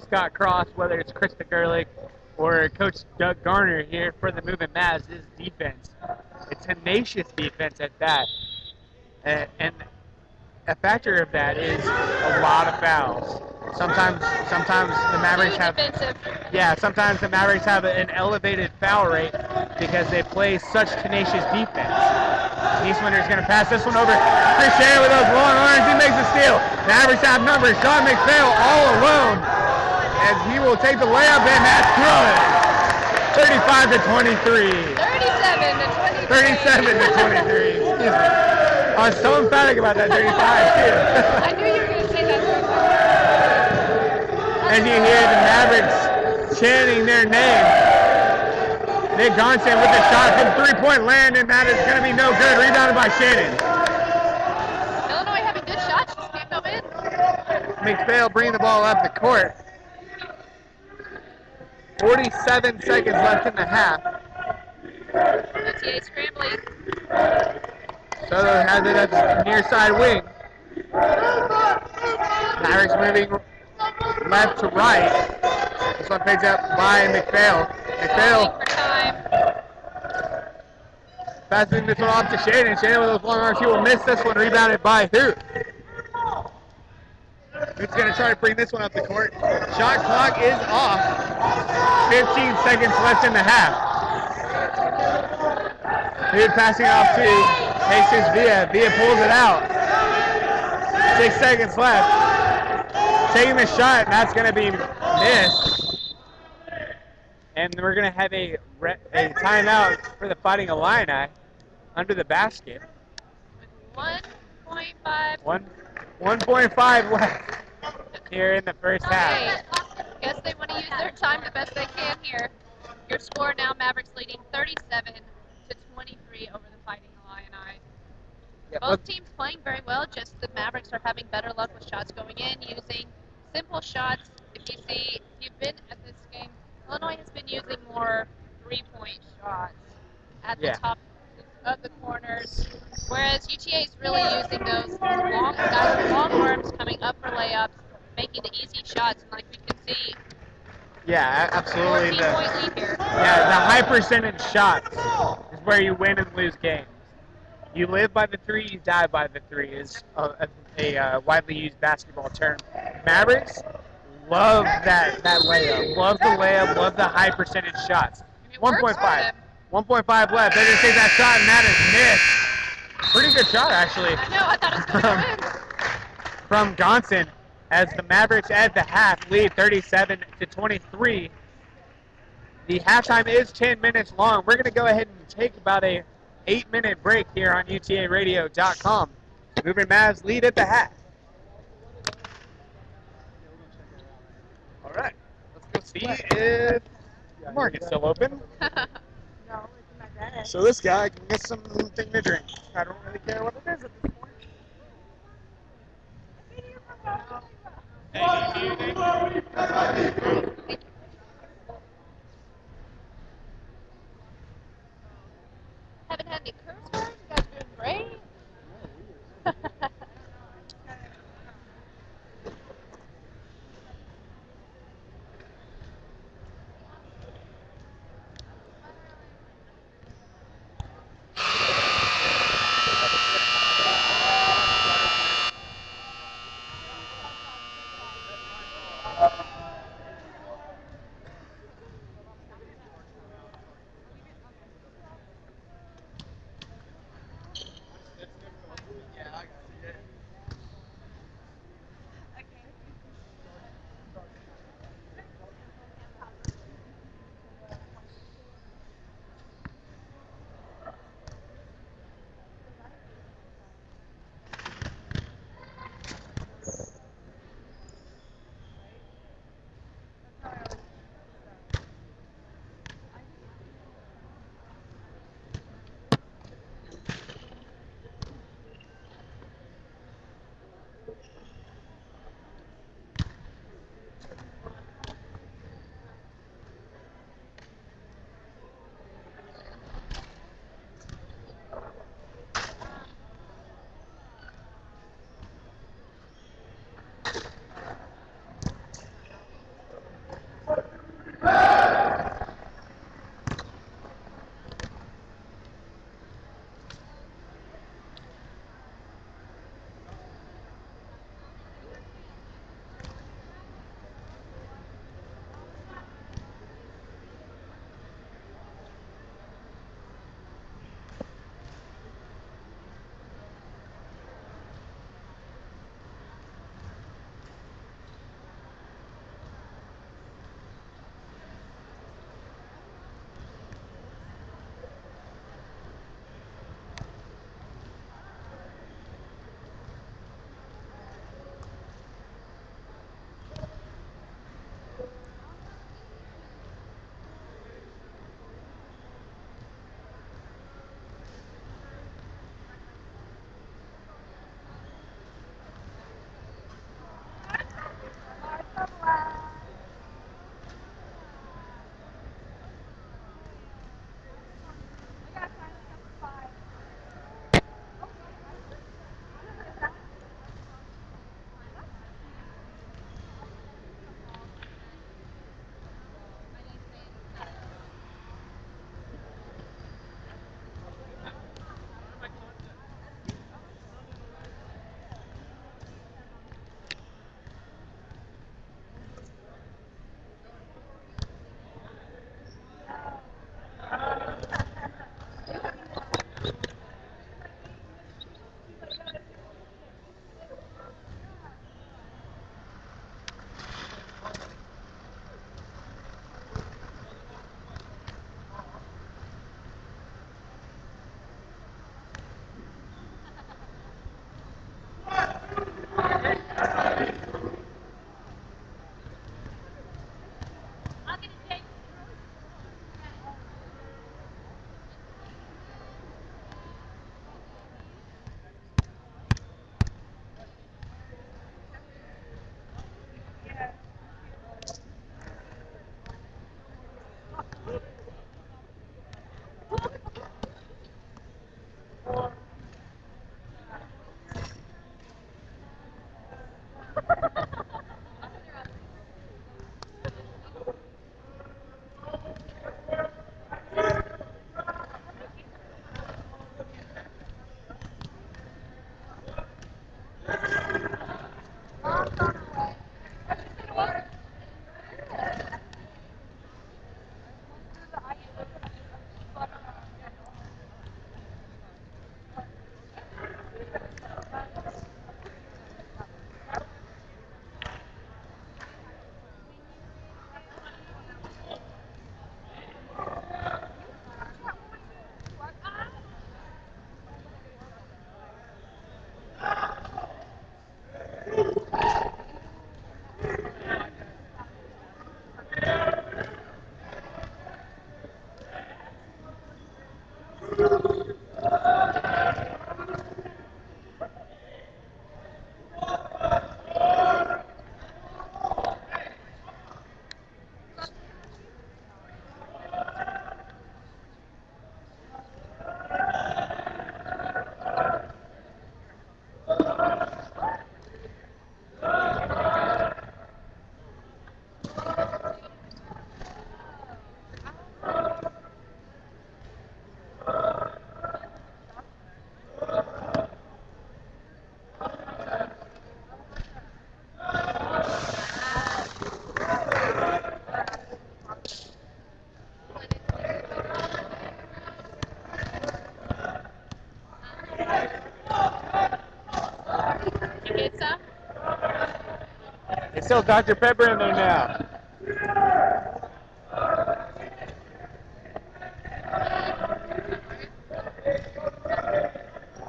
Scott Cross, whether it's Krista Gerlich, or Coach Doug Garner here for the Movin Mavs, is defense. It's tenacious defense at that. And a factor of that is a lot of fouls. Sometimes the Mavericks have sometimes the Mavericks have an elevated foul rate because they play such tenacious defense. Eastwinder's going to pass this one over. Chris Shannon with those long arms. He makes a steal. Mavericks have numbers. Sean McPhail all alone as he will take the layup, and that's good. 35-23. 37-23. Excuse me. I was so emphatic about that 35 too. I knew you were going to say that. As you hear the Mavericks chanting their name. Nick Gonson with the shot from three-point land, and that is going to be no good. Rebounded by Shannon. Illinois having good shots, just can't go in. McPhail bringing the ball up the court. 47 seconds left in the half. UTA scrambling. Soto has it at the near side wing. Mavericks moving left to right. This one picked up by McPhail. McPhail passing this one off to Shannon. Shannon with those long arms. He will miss this one. Rebounded by Hoot. Hoot's going to try to bring this one up the court. Shot clock is off. 15 seconds left in the half. Hoot passing it off to Jesus Villa. Villa pulls it out. 6 seconds left. Taking the shot, and that's going to be missed. And we're going to have a timeout for the Fighting Illini under the basket. 1.5. 1.5 left here in the first half. Guess they want to use their time the best they can here. Your score now, Mavericks leading 37-23 over the Fighting Illini. Yep. Both teams playing very well, just the Mavericks are having better luck with shots going in, using simple shots. If you've been at this game, Illinois has been using more 3-point shots at the top of the corners, whereas UTA is really using those long guys with long arms coming up for layups, making the easy shots, and like we can see. Yeah, absolutely. 14-point lead here. Yeah, the high percentage shots is where you win and lose games. You live by the three, you die by the three is a widely used basketball term. Mavericks love that layup, love the layup, love the high percentage shots. 1.5. 1.5 left. They're going to take that shot, and that is missed. Pretty good shot, actually. I know, I thought it was going to go in. From Gonson, as the Mavericks at the half lead 37-23. The halftime is 10 minutes long. We're going to go ahead and take about a 8-minute break here on UTARadio.com. Movin Mavs lead at the half. All right, let's go see if the market's still open. So this guy can get something to drink. I don't really care what it is at this point. Haven't had any curse words. You guys are doing great. still Dr. Pepper in there now.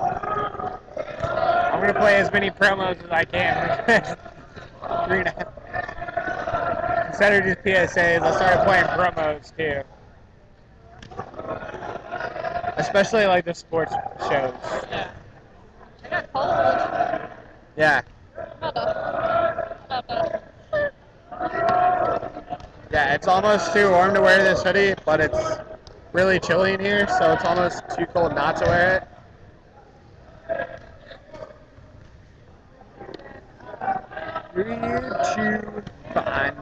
I'm gonna play as many promos as I can. 3.5. Instead of just PSAs, I started playing promos too. Especially like the sports shows. Yeah. I got cold. Yeah. About that. Yeah, it's almost too warm to wear this hoodie, but it's really chilly in here, so it's almost too cold not to wear it. Three, two, fine.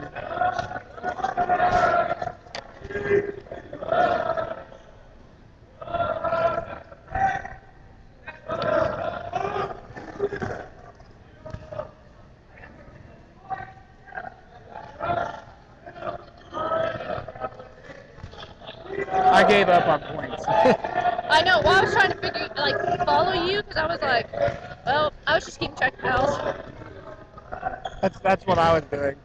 I gave up on points. I know. Well, I was trying to figure, like, follow you because I was like, well, I was just keeping track of fouls. That's what I was doing.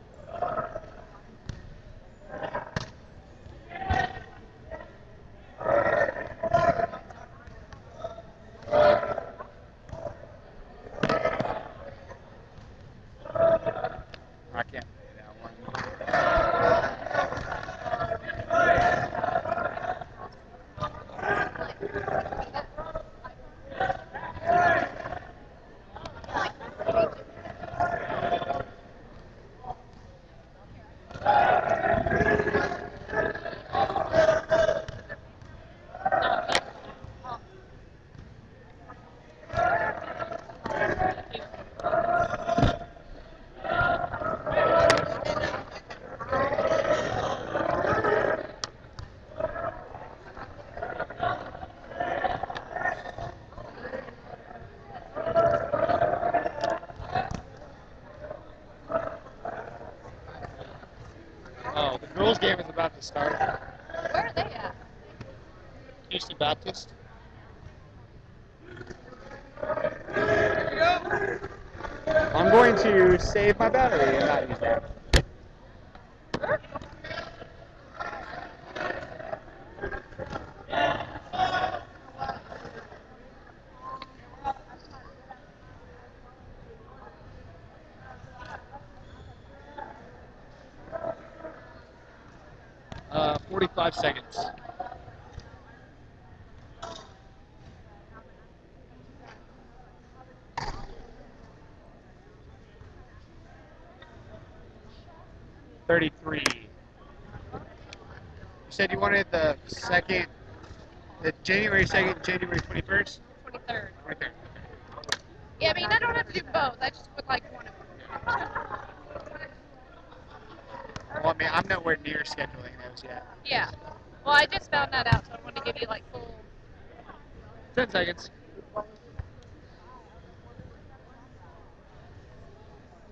I can't play that one. Oh, the girls' game is about to start. Where are they at? Houston Baptist. I'm going to save my battery and not use that. Uh, 45 seconds. $33. You said you wanted the January 2nd, January 21st? 23rd. 23rd. Yeah, I mean, I don't have to do both. I just would like one of them. Well, I mean, I'm nowhere near scheduling those yet. Yeah. Well, I just found that out, so I wanted to give you, like, full... 10 seconds.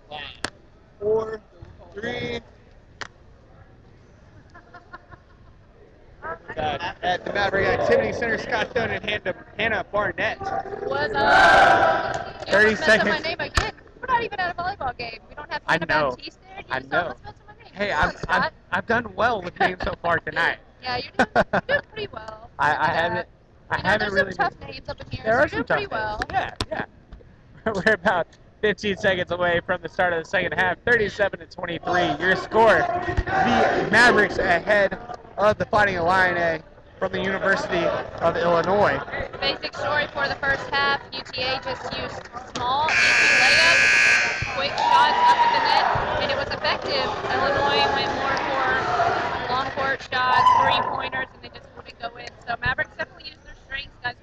5, 4, 3. At the Maverick Activity Center, Scott Stone and Hannah Barnett. Was, you 30 almost messed up my seconds. name again. We're not even at a volleyball game. We don't have I Hannah know. Baptiste there. You I just know. almost messed up my name. Hey, Come on, Scott. I've done well with names so far tonight. Yeah, you're doing pretty well. I haven't There's really some tough names up in here, There so are you're some doing pretty tough well. names. Yeah. We're about 15 seconds away from the start of the second half. 37-23. Your score: the Mavericks ahead of the Fighting Illini from the University of Illinois. Basic story for the first half. UTA just used small, easy layups, quick shots up at the net, and it was effective. Illinois went more for long court shots, three-pointers, and they just wouldn't go in. So Mavericks definitely used their strengths, guys,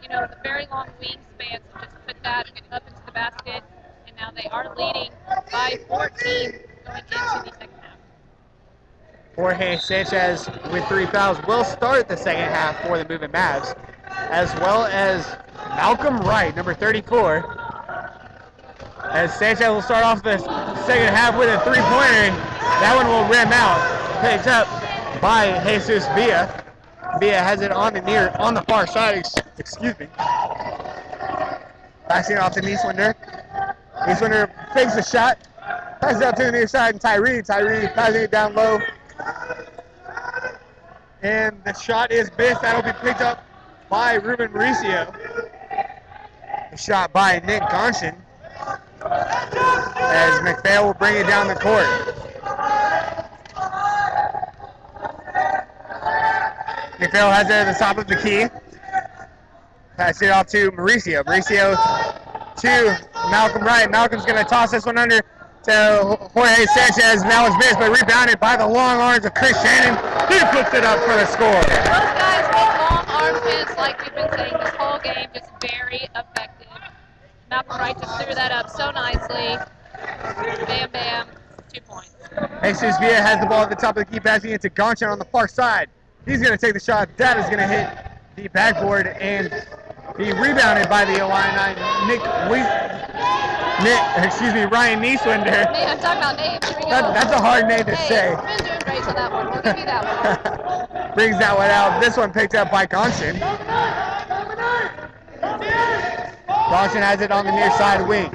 with the very long wingspan, so just put that up into the basket, and now they are leading by 14 going into the second half. Jorge Sanchez with 3 fouls will start the second half for the Movin Mavs, as well as Malcolm Wright, number 34. As Sanchez will start off the second half with a three-pointer. That one will rim out. Picked up by Jesus Villa. Villa has it on the far side. Excuse me. Passing it off to Nieswinder. Nieswinder fakes the shot. Passes out to the near side, and Tyree passing it down low. And the shot is missed. That'll be picked up by Ruben Mauricio. The shot by Nick Gonshin. As McPhail will bring it down the court. McPhail has it at the top of the key. Pass it off to Mauricio. Mauricio to Malcolm Wright. Malcolm's going to toss this one under to Jorge Sanchez. That was missed, but rebounded by the long arms of Chris Shannon. He puts it up for the score. Those guys with long arm pins, like we've been saying this whole game, just very effective. Malcolm Wright just threw that up so nicely. Bam, bam, 2 points. Jesus Villa has the ball at the top of the key, passing it to Gonchan on the far side. He's going to take the shot. That is going to hit the backboard and be rebounded by the Illini. Ryan Nieswinder. I'm talking about names. Here we go. That's a hard name to say. We've been doing great for that one. We'll give you that one. Brings that one out. This one picked up by Gonchan. Gonchan has it on the near side wing.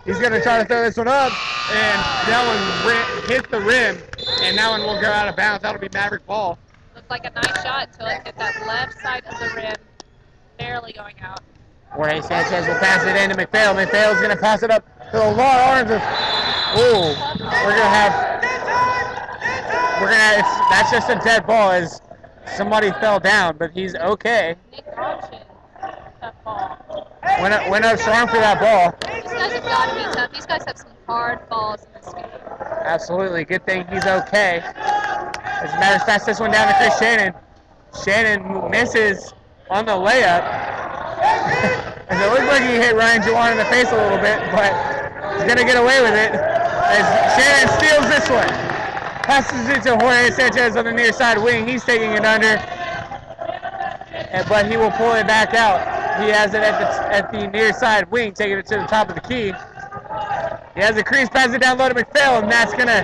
He's going to try to throw this one up, and that one hit the rim, and that one will go out of bounds. That'll be Maverick ball. Looked like a nice shot until it hit that left side of the rim, barely going out. Jorge Sanchez will pass it in to McPhail. McPhail's going to pass it up to the long arms of. That's just a dead ball as somebody fell down, but he's okay. Nick Gonshin, tough ball. Went up strong for that ball. These guys have got to be tough. These guys have some hard balls in this game. Absolutely. Good thing he's okay. As Mavericks pass this one down to Chris Shannon. Shannon misses on the layup. As it looks like he hit Ryan Juwan in the face a little bit, but he's going to get away with it. As Shannon steals this one. Passes it to Jorge Sanchez on the near side wing. He's taking it under. But he will pull it back out. He has it at the near side wing, taking it to the top of the key. He has a crease, passes it down low to McPhail, and that's going to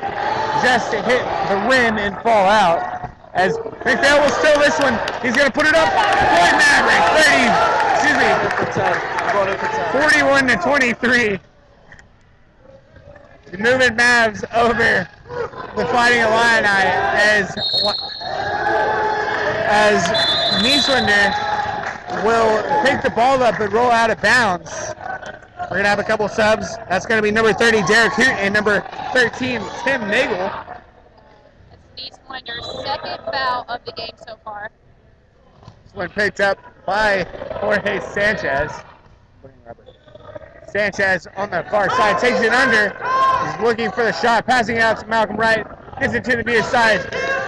just hit the rim and fall out. As McPhail will steal this one, he's going to put it up. Boy, Maverick, 41 to 23. The Movin Mavs over the Fighting Illini as Nieswinder will pick the ball up and roll out of bounds. We're going to have a couple subs. That's going to be number 30, Derek Hoot, and number 13, Tim Nagel. It's Nieswinder's second foul of the game so far. This one picked up by Jorge Sanchez. Sanchez on the far side takes it under. He's looking for the shot, passing it out to Malcolm Wright. Gets it to the near side.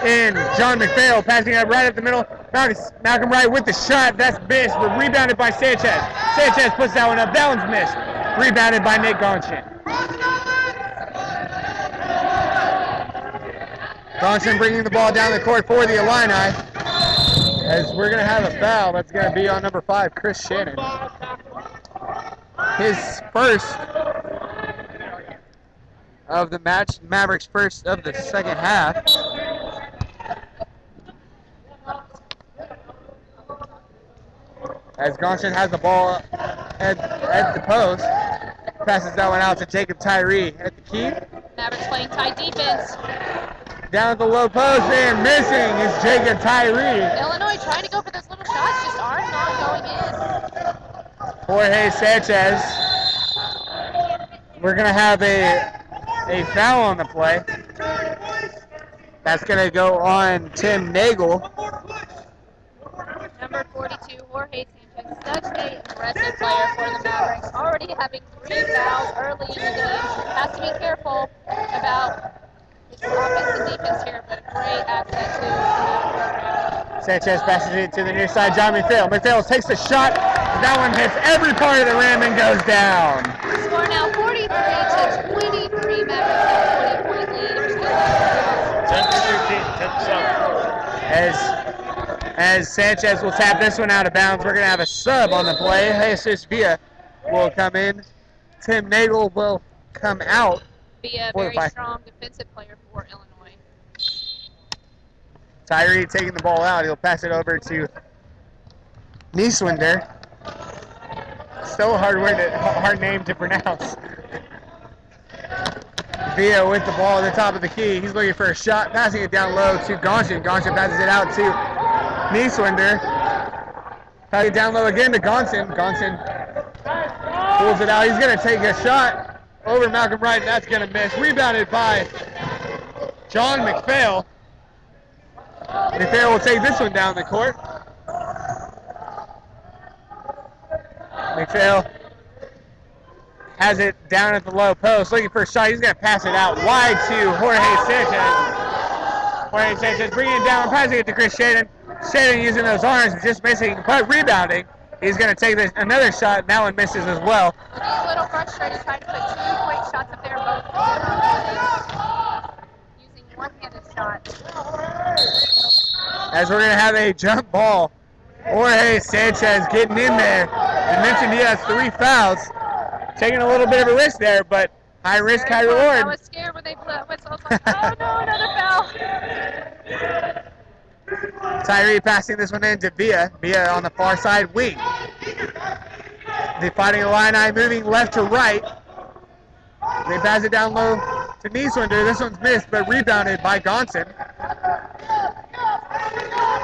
And John McPhail passing it right up the middle. Malcolm Wright with the shot. That's missed, but rebounded by Sanchez. Sanchez puts that one up. That one's missed. Rebounded by Nick Gonshin. Gonshin bringing the ball down the court for the Illini. As we're going to have a foul. That's going to be on number 5, Chris Shannon. His first of the match, Mavericks' first of the second half. As Gonshin has the ball at the post, passes that one out to Jacob Tyree at the key. Mavericks playing tight defense. Down at the low post and missing is Jacob Tyree. Illinois trying to go for those little shots, just are not going in. Jorge Sanchez. We're going to have a foul on the play. That's going to go on Tim Nagel. Number 42, Jorge Sanchez, such an aggressive player for the Mavericks. Already having 3 fouls early in the game. Has to be careful about his offense and defense here, but a great asset to the program. Sanchez passes it to the near side, John McPhail. McPhail takes the shot. That one hits every part of the rim and goes down. Score now 43 to 23. Mavericks have a 20-point lead. We're still As Sanchez will tap this one out of bounds, we're going to have a sub on the play. Jesus Villa will come in. Tim Nagel will come out. Be a very strong defensive player for Illinois. Tyree taking the ball out. He'll pass it over to Nieswinder. So hard name to pronounce. Villa with the ball at the top of the key. He's looking for a shot, passing it down low to Gonshin. Gonshin passes it out to Nieswinder. Passing it down low again to Gonson. Gonson pulls it out. He's going to take a shot over Malcolm Wright, and that's going to miss. Rebounded by John McPhail. McPhail will take this one down the court. McPhail has it down at the low post, looking for a shot. He's going to pass it out wide to Jorge Sanchez. Jorge Sanchez bringing it down, passing it to Chris Shaden. Shaden using those arms, just missing, but rebounding. He's going to take another shot, and that one misses as well. He's a little frustrated trying to put two quick shots up there, both using one-handed shots. As we're going to have a jump ball. Jorge Sanchez getting in there. You mentioned he has 3 fouls. Taking a little bit of a risk there, but high risk, high reward. I was scared when they blew that whistle. I was like, oh no, another foul. Tyree passing this one in to Villa. Villa on the far side wing. The Fighting Illini moving left to right. They pass it down low to Nieswinder. This one's missed, but rebounded by Gonson.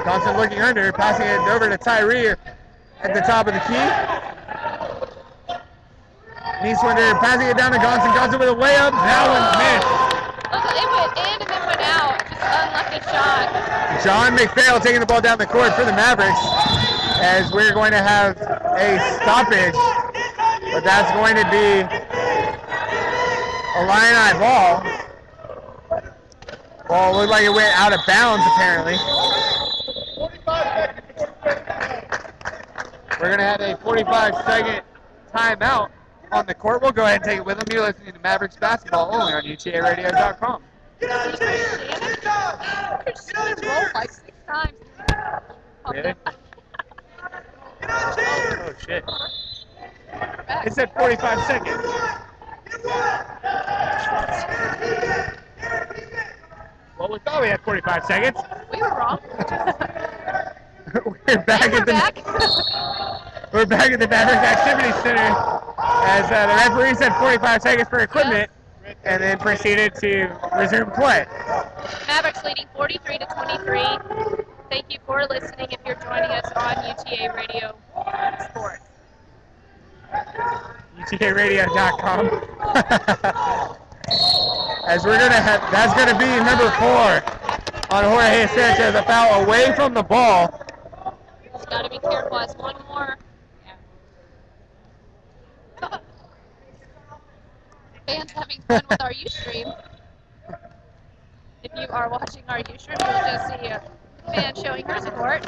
Gonson looking under, passing it over to Tyree at the top of the key. Nieswinder passing it down to Gonson. Gonson with a layup. That one's missed. It went in and then went out. Just unlucky shot. John McPhail taking the ball down the court for the Mavericks, as we're going to have a stoppage, but that's going to be Illini ball. Ball looked like it went out of bounds apparently. We're going to have a 45-second timeout on the court. We'll go ahead and take it with them. You're listening to Mavericks basketball only on UTARadio.com. Chris rolled like 6 times. Really? Oh shit. It said 45 seconds. Well, we thought we had 45 seconds. We were wrong. We're back at the Mavericks Activity Center as the referee said 45 seconds for equipment and then proceeded to resume play. Mavericks leading 43-23. Thank you for listening if you're joining us on UTA Radio Sports. UTARadio.com. As we're gonna have, that's gonna be number 4 on Jorge Sanchez, a foul away from the ball. Just gotta be careful as one more. Fans having fun with our Ustream. If you are watching our Ustream, you'll just see a fan showing her support.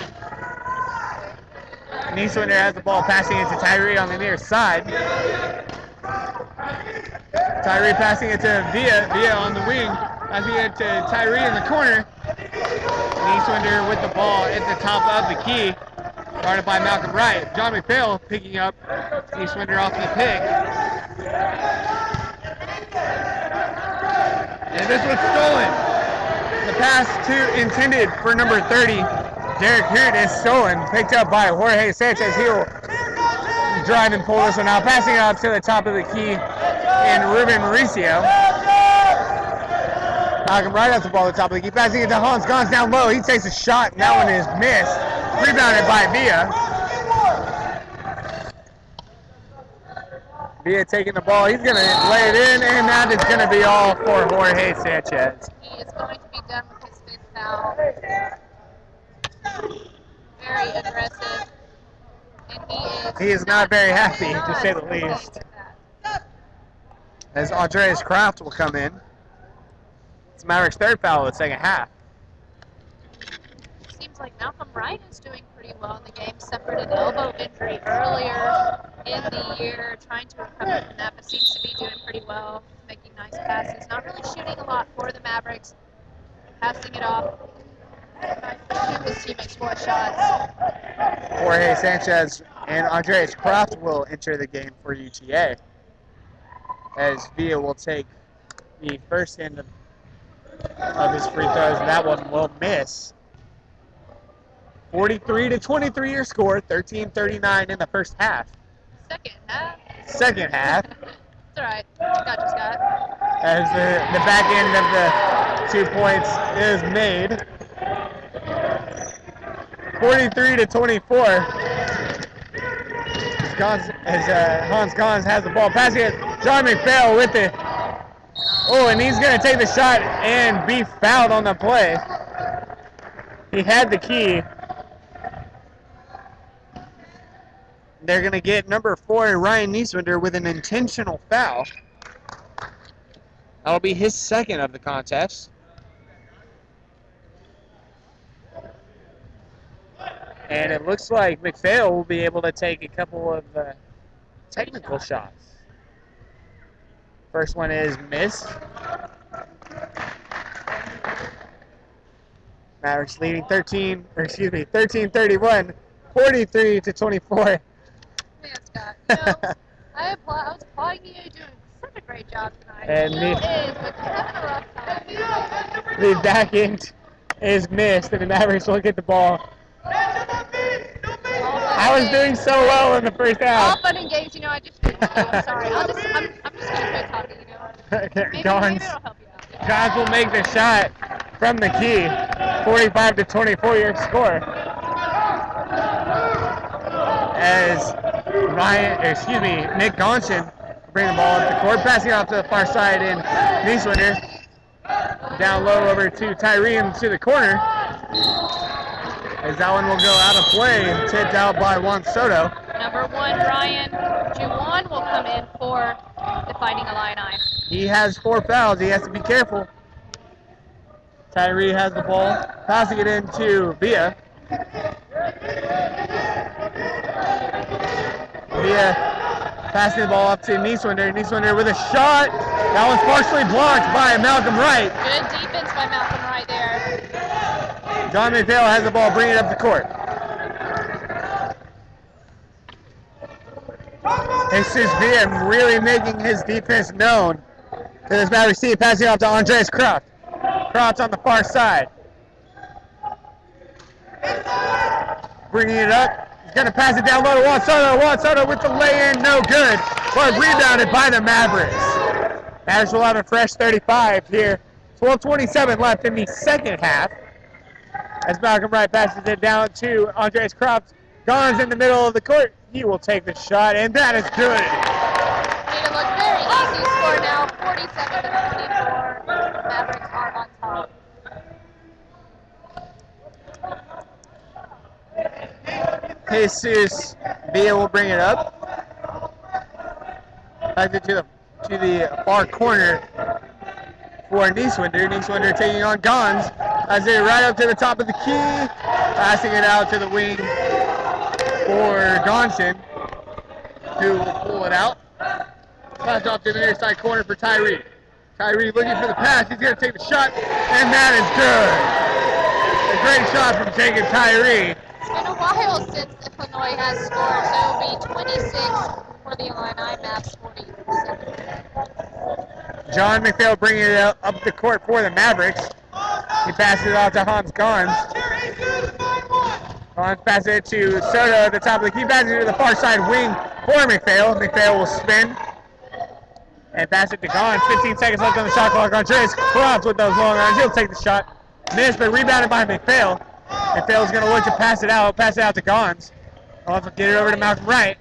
Nieswinder has the ball, passing it to Tyree on the near side. Tyree passing it to Villa. Villa on the wing, passing it to Tyree in the corner. Nieswinder with the ball at the top of the key, guarded by Malcolm Wright. John McPhail picking up Nieswinder off the pick. And this was stolen. The pass intended for number 30, Derek Hewitt, is stolen. Picked up by Jorge Sanchez. He'll drive and pull this one out. Passing it out to the top of the key in Ruben Mauricio. Malcolm Wright has the ball at the top of the key. Passing it to Hans Gons down low. He takes a shot, and that one is missed. Rebounded by Villa. Villa taking the ball. He's going to lay it in, and that is going to be all for Jorge Sanchez. He is going to be done with his 5th foul. Very aggressive. And he is not very happy, to say the least. As Andreas Kraft will come in. It's Maverick's 3rd foul of the second half. Seems like Malcolm Wright is doing pretty well in the game. Suffered an elbow injury earlier in the year, trying to recover from that, but seems to be doing pretty well, making nice passes. Not really shooting a lot for the Mavericks. Passing it off. His teammates 4 shots. Jorge Sanchez and Andreas Kraft will enter the game for UTA, as Villa will take the first end of his free throws, and that one will miss. 43-23 your score, 13-39 in the first half. Second half. Second half. It's all right. I got you, Scott. as the back end of the 2 points is made. 43-24. Hans Gons has the ball. Passing it. John McPhail with it. Oh, and he's going to take the shot and be fouled on the play. He had the key. They're going to get number 4, Ryan Nieswinder, with an intentional foul. That'll be his second of the contest. And it looks like McPhail will be able to take a couple of technical shots. First one is missed. Mavericks leading 13-31, 43-24. Man, Scott, I was applauding you, doing such a great job tonight. And Still is, but you're having a rough time. The back end is missed, and the Mavericks will get the ball. I was doing so well in the first All half. fun and games, I'm sorry. I'm just gonna quit talking, Maybe Gons it'll help you out. Gons will make the shot from the key. 45-24 your score. As Nick Gonshin bring the ball up the court, passing off to the far side in Nieswinder. Down low over to Tyree into the corner. As that one will go out of play, tipped out by Juan Soto. Number 1, Ryan Juwan will come in for the Fighting Illini. He has 4 fouls. He has to be careful. Tyree has the ball, passing it into Villa. Villa passing the ball up to Nieswinder. Nieswinder with a shot. That was partially blocked by Malcolm Wright. Good defense by Malcolm Wright there. John McPhail has the ball, bring it up the court. Jesus Villa really making his defense known to this Mavericks team, passing off to Andreas Croft. Croft on the far side. Bringing it up. He's going to pass it down low to Juan Soto. Juan Soto with the lay-in, no good. But rebounded by the Mavericks. Mavericks will have a fresh 35 here. 12:27 left in the second half. As Malcolm Wright passes it down to Andreas Croft. Gons in the middle of the court. He will take the shot, and that is good. Made it look very easy score now, 47-24. Mavericks are on top. Jesus Villa will bring it up. Back to the far corner for Nieswinder. Nieswinder taking on Gons. As they right up to the top of the key, passing it out to the wing for Gonson, who will pull it out. Pass off to the near side corner for Tyree. Tyree looking for the pass. He's going to take the shot, and that is good. A great shot from Jacob Tyree. It's been a while since Illinois has scored, so it'll be 26 for the Illini, Mavs 47. John McPhail bringing it up the court for the Mavericks. He passes it off to Hans Gons. Gons passes it to Soto at the top of the key. Passes it to the far side wing for McPhail. McPhail will spin and pass it to Gons. 15 seconds left on the shot clock. Andreas Croft with those long arms. He'll take the shot. Missed, but rebounded by McPhail. McPhail's going to look to pass it out to Gons. He'll have to get it over to Malcolm Wright.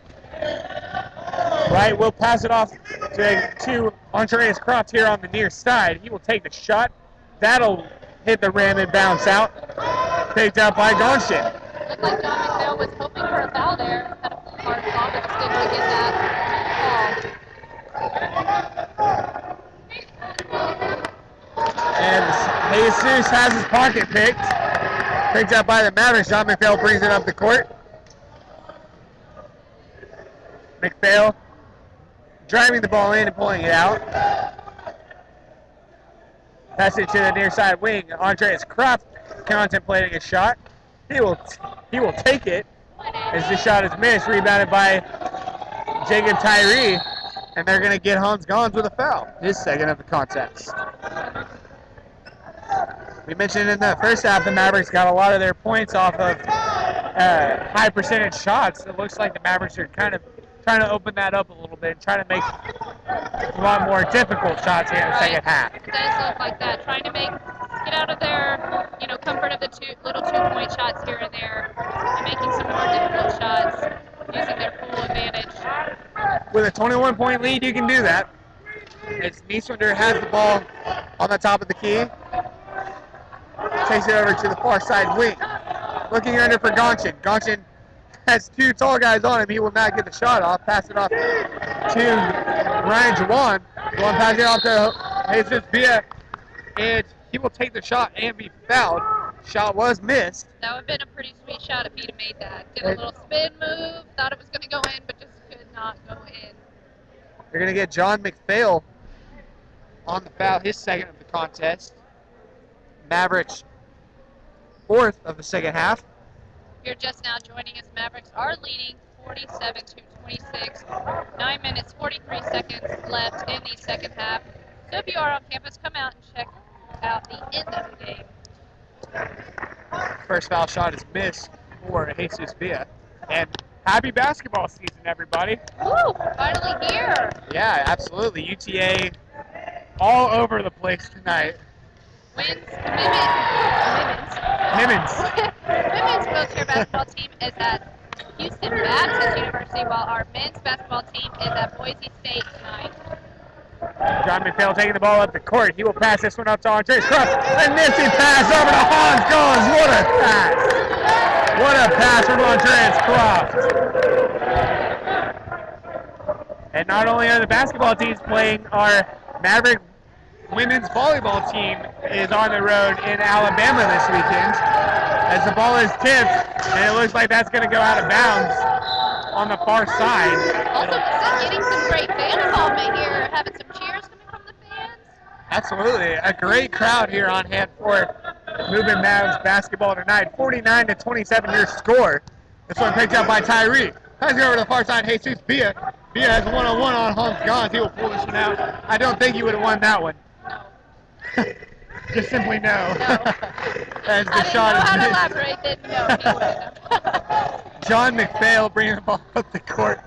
Wright will pass it off to Andreas Croft here on the near side. He will take the shot. That'll hit the rim and bounce out. Picked up by Gonshin. Looked like John McPhail was hoping for a foul there. Had a hard call, but just didn't get that. And Jesus has his pocket picked. Picked up by the Mavericks. John McPhail brings it up the court. McPhail driving the ball in and pulling it out. Pass it to the near side wing. Andreas Croft contemplating a shot. He will take it as the shot is missed. Rebounded by Jacob Tyree. And they're going to get Hans Gons with a foul. His second of the contest. We mentioned in the first half the Mavericks got a lot of their points off of high percentage shots. It looks like the Mavericks are kind of trying to open that up a little bit and trying to make a lot more difficult shots here in the second half. It does look like that. Trying to get out of their, comfort of the little 2-point shots here and there, and making some more difficult shots, using their full advantage. With a 21-point lead, you can do that. As Nieswander has the ball on the top of the key, takes it over to the far side wing. Looking under for Gonshin. Gonshin has two tall guys on him. He will not get the shot off. Pass it off to Ryan Jawan. Jawan passes it off to Jesus Villa, and he will take the shot and be fouled. Shot was missed. That would have been a pretty sweet shot if he'd have made that. Did a little spin move, thought it was going to go in, but just could not go in. They're going to get John McPhail on the foul, his second of the contest. Mavericks fourth of the second half. If you're just now joining us, Mavericks are leading 47-26. 9 minutes, 43 seconds left in the second half. So if you are on campus, come out and check out the end of the game. First foul shot is missed for Jesus Villa. And happy basketball season, everybody. Woo! Finally here. Yeah, absolutely. UTA all over the place tonight. Women's wheelchair basketball team is at Houston Baptist University, while our men's basketball team is at Boise State tonight. John McPhail taking the ball up the court. He will pass this one up to Andres Croft. A nifty pass over to Hans Goins. What a pass. What a pass from Andreas Croft. And not only are the basketball teams playing, our Maverick women's volleyball team is on the road in Alabama this weekend. As the ball is tipped, and it looks like that's going to go out of bounds on the far side. Also, getting some great fan involvement here, having some cheers coming from the fans. Absolutely. A great crowd here on hand for Movin Mavs basketball tonight. 49-27 your score. This one picked up by Tyree. Passing over to the far side, Jesus Villa. Villa has one-on-one on Hans Gons. He will pull this one out. I don't think he would have won that one. No. Just simply no. As the I shot is didn't know how to missed. elaborate, then no, he wouldn't have. John McPhail bringing the ball up the court.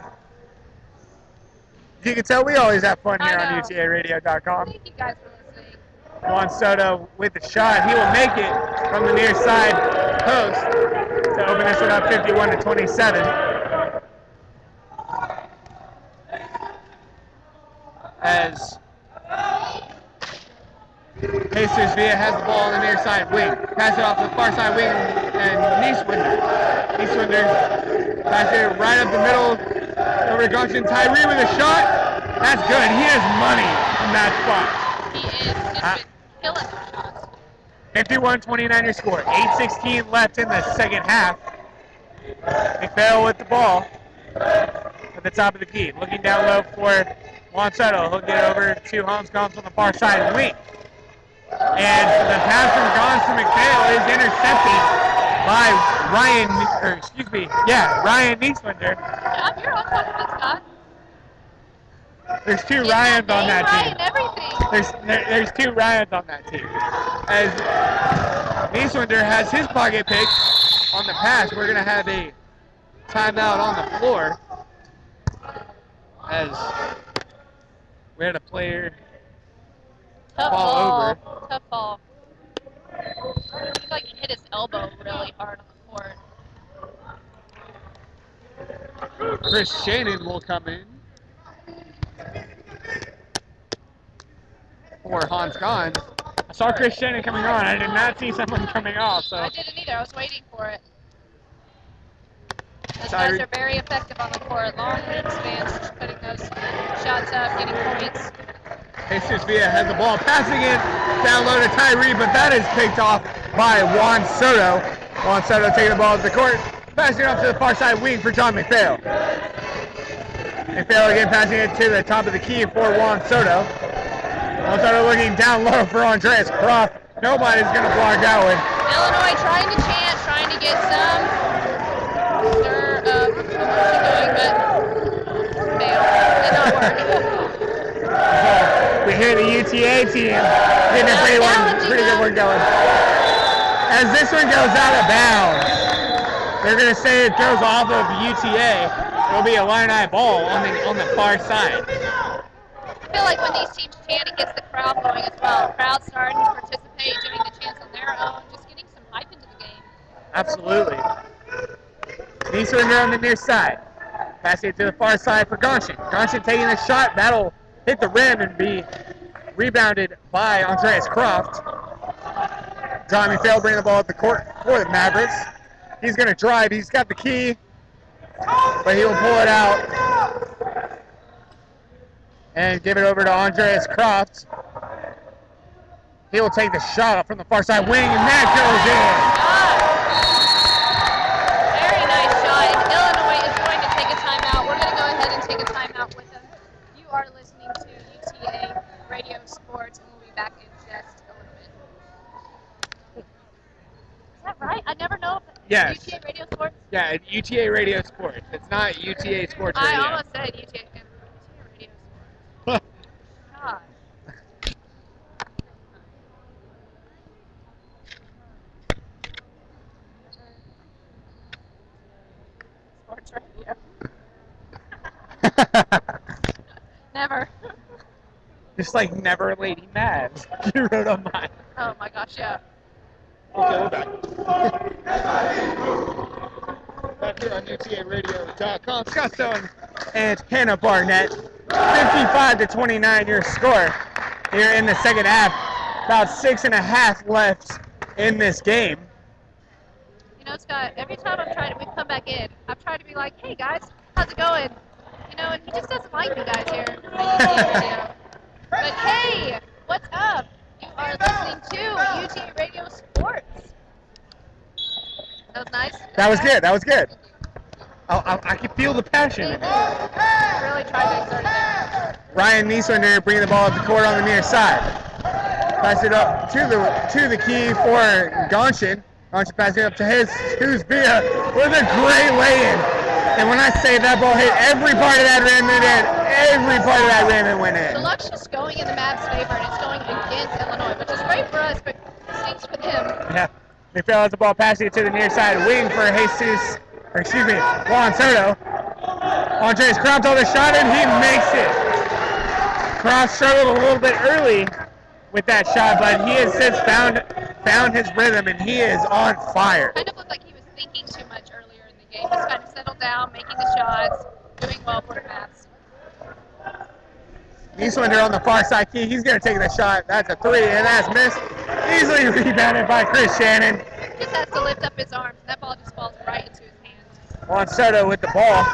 You can tell we always have fun here on UTARadio.com. Thank you guys for listening. Juan Soto with the shot. He will make it from the near side post to open this one up 51-27. As Jesus Villa has the ball on the near side wing. Pass it off to the far side wing, and Nieswander pass it right up the middle over to Gonshin. Tyree with a shot. That's good. He is money from that spot. He is just been killing those shots. 51-29 your score. 8:16 left in the second half. McPhail with the ball at the top of the key. Looking down low for Juan Soto. He'll get over to Hans Gomes on the far side wing. And the pass from Gomes to McPhail is intercepted by Ryan Nieswander. You're on top of it, Scott. There's two Ryans on that team. Everything. There's two Ryans on that team. As Nieswander has his pocket pick on the pass, we're going to have a timeout on the floor. As we had a player fall over. Tough ball. He like hit his elbow really hard on the court. Chris Shannon will come in for Hans Gons. I saw Chris Shannon coming on. I did not see someone coming off. So I didn't either. I was waiting for it. Those guys are very effective on the court. Long wingspans, just putting those shots up, getting points. Jesus Villa has the ball, passing it down low to Tyree, but that is picked off by Juan Soto. Juan Soto taking the ball to the court, passing it off to the far side wing for John McPhail. McPhail again passing it to the top of the key for Juan Soto. Juan Soto looking down low for Andreas Croft. Nobody's going to block that one. Illinois trying to chant, trying to get some stir emotion going, but failed. Did not work. So we hear the UTA team getting a pretty good one going. As this one goes out of bounds, they're going to say it goes off of UTA. It'll be a Illini ball on the far side. feel like when these teams chant, it gets the crowd going as well. Crowd's starting to participate, doing the chants on their own, just getting some hype into the game. Absolutely. Nieswinder on the near side. Passing it to the far side for Gonshin. Gonshin taking a shot. That'll hit the rim and be rebounded by Andreas Croft. Tommy Fail bringing the ball up the court for the Mavericks. He's going to drive. He's got the key, but he will pull it out and give it over to Andreas Croft. He will take the shot from the far side wing, and that goes in. Very nice shot. And Illinois is going to take a timeout. We're going to go ahead and take a timeout with them. You are listening to UTA Radio Sports, and we'll be back in just a little bit. Is that right? I never know if yes. UTA Radio Sports? Yeah, UTA Radio Sports. It's not UTA Sports Radio. I almost said UTA Radio Sports. God. Sports Radio. Never. Just like Never Lady Mavs. You wrote on mine. Oh my gosh, yeah. Okay, we're back. Back here on UTARadio.com. Scott Stone and Hannah Barnett. 55-29 your score here in the second half. About 6.5 left in this game. You know, Scott, every time we've come back in, I've tried to be like, hey guys, how's it going? You know, and he just doesn't like me guys here at UTA Radio. But hey, what's up? You are listening to UTA Radio Sports. That was nice. That was good. That was good. I can feel the passion. Really tried to exert it there. Ryan Nieswinder bringing the ball up the court on the near side. Pass it up to the key for Gonshin. Gonshin passing it up to who's Via with a great lay-in. And when I say that ball hit every part of that rim, it in. Every part of that rim, it went in. The luck's just going in the Mavs' favor, and it's going against Illinois, which is great for us, but stinks for them. Yeah. They fell out the ball, passing it to the near side wing for Juan Soto. Andres Croft on the shot, and he makes it. Croft struggled a little bit early with that shot, but he has since found his rhythm, and he is on fire. Kind of looked like he was thinking too much earlier in the game. Just kind of settled down, making the shots, doing well for the Mavs. Nieswinder on the far side key. He's going to take the shot. That's a three, and that's missed. Easily rebounded by Chris Shannon. Just has to lift up his arms, and that ball just falls right into his hands. Juan Soto with the ball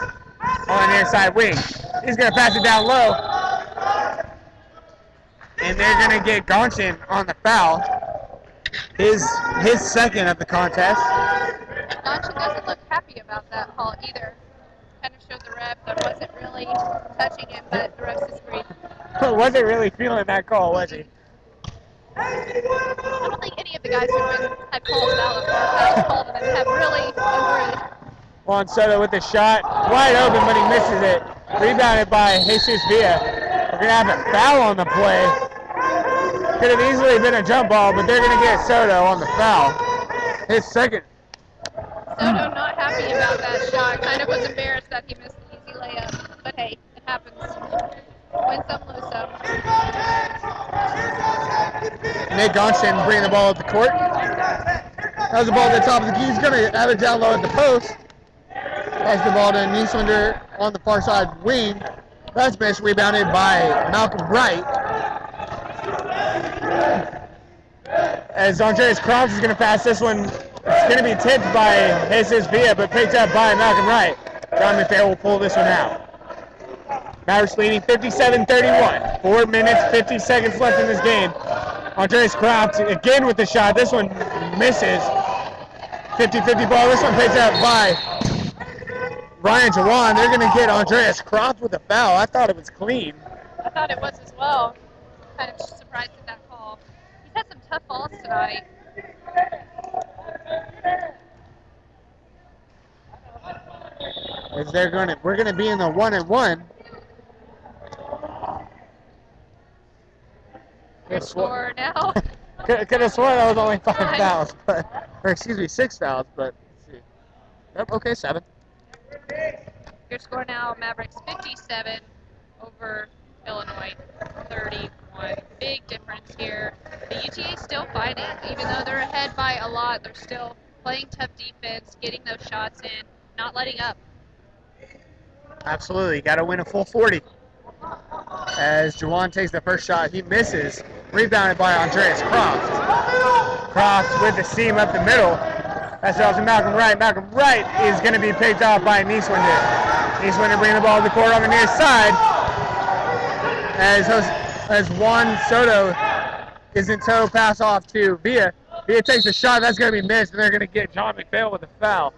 on the near side wing. He's going to pass it down low. And they're going to get Gonshin on the foul. His second of the contest. Gonshin doesn't look happy about that call either. Kind of showed the ref that wasn't really touching it, but the refs disagreed. Wasn't really feeling that call, was he? I don't think any of the guys who had called fouls called and have really agreed. Juan Soto with the shot. Wide open, but he misses it. Rebounded by Jesus Villa. We're going to have a foul on the play. Could have easily been a jump ball, but they're going to get Soto on the foul. His second. Soto not happy about that shot. Kind of was embarrassed that he missed the easy layup. But hey, it happens. Win some, lose some. Nick Gonshin bringing the ball up the court. That was the ball at the top of the key. He's going to have it down low at the post. Pass the ball to Nieswinder on the far side wing. That's missed, rebounded by Malcolm Wright. As Andreas Croft is going to pass this one, it's going to be tipped by Jesus Villa, but picked up by Malcolm Wright. John McPhail will pull this one out. Mavericks leading 57-31. 4 minutes, 50 seconds left in this game. Andreas Croft again with the shot. This one misses. 50-50 ball. This one picked up by Ryan Jawan. They're going to get Andreas Croft with a foul. I thought it was clean. I thought it was as well. Kind of surprised at that call. He's had some tough balls tonight. As we're gonna be in the 1-1. Good score now. Could have sworn that was only 5 fouls, or 6 fouls, but let's see. Yep, okay, 7. Your score now, Mavericks 57 over Illinois. 31. Big difference here. The UTA still fighting. Even though they're ahead by a lot, they're still playing tough defense, getting those shots in, not letting up. Absolutely, got to win a full 40. As Juwan takes the first shot, he misses. Rebounded by Andreas Croft. Croft with the seam up the middle. That's off to Malcolm Wright. Malcolm Wright is going to be picked off by Nieswinder. Nieswinder bringing the ball to the court on the near side. As Juan Soto is in tow, pass off to Villa. Villa takes a shot. That's going to be missed, and they're going to get John McPhail with a foul.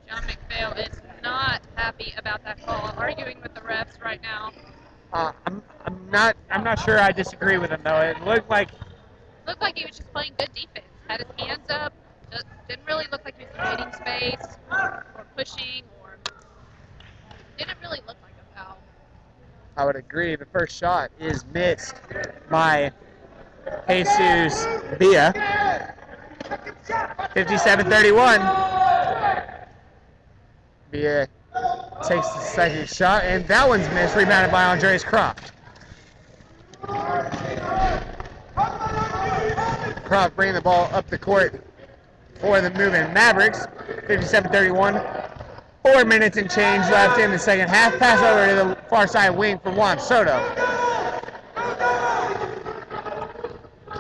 John McPhail is not happy about that call, arguing with the refs right now. I'm not sure I disagree with him though. It looked like he was just playing good defense. Had his hands up. Didn't really look like he was invading space or pushing, or didn't really look like a foul. I would agree. The first shot is missed by Jesus Villa. 57-31. Villa takes the second shot, and that one's missed, rebounded by Andreas Croft. Croft bringing the ball up the court for the Movin Mavericks. 57-31. 4 minutes and change left in the second half. Pass over to the far side wing for Juan Soto.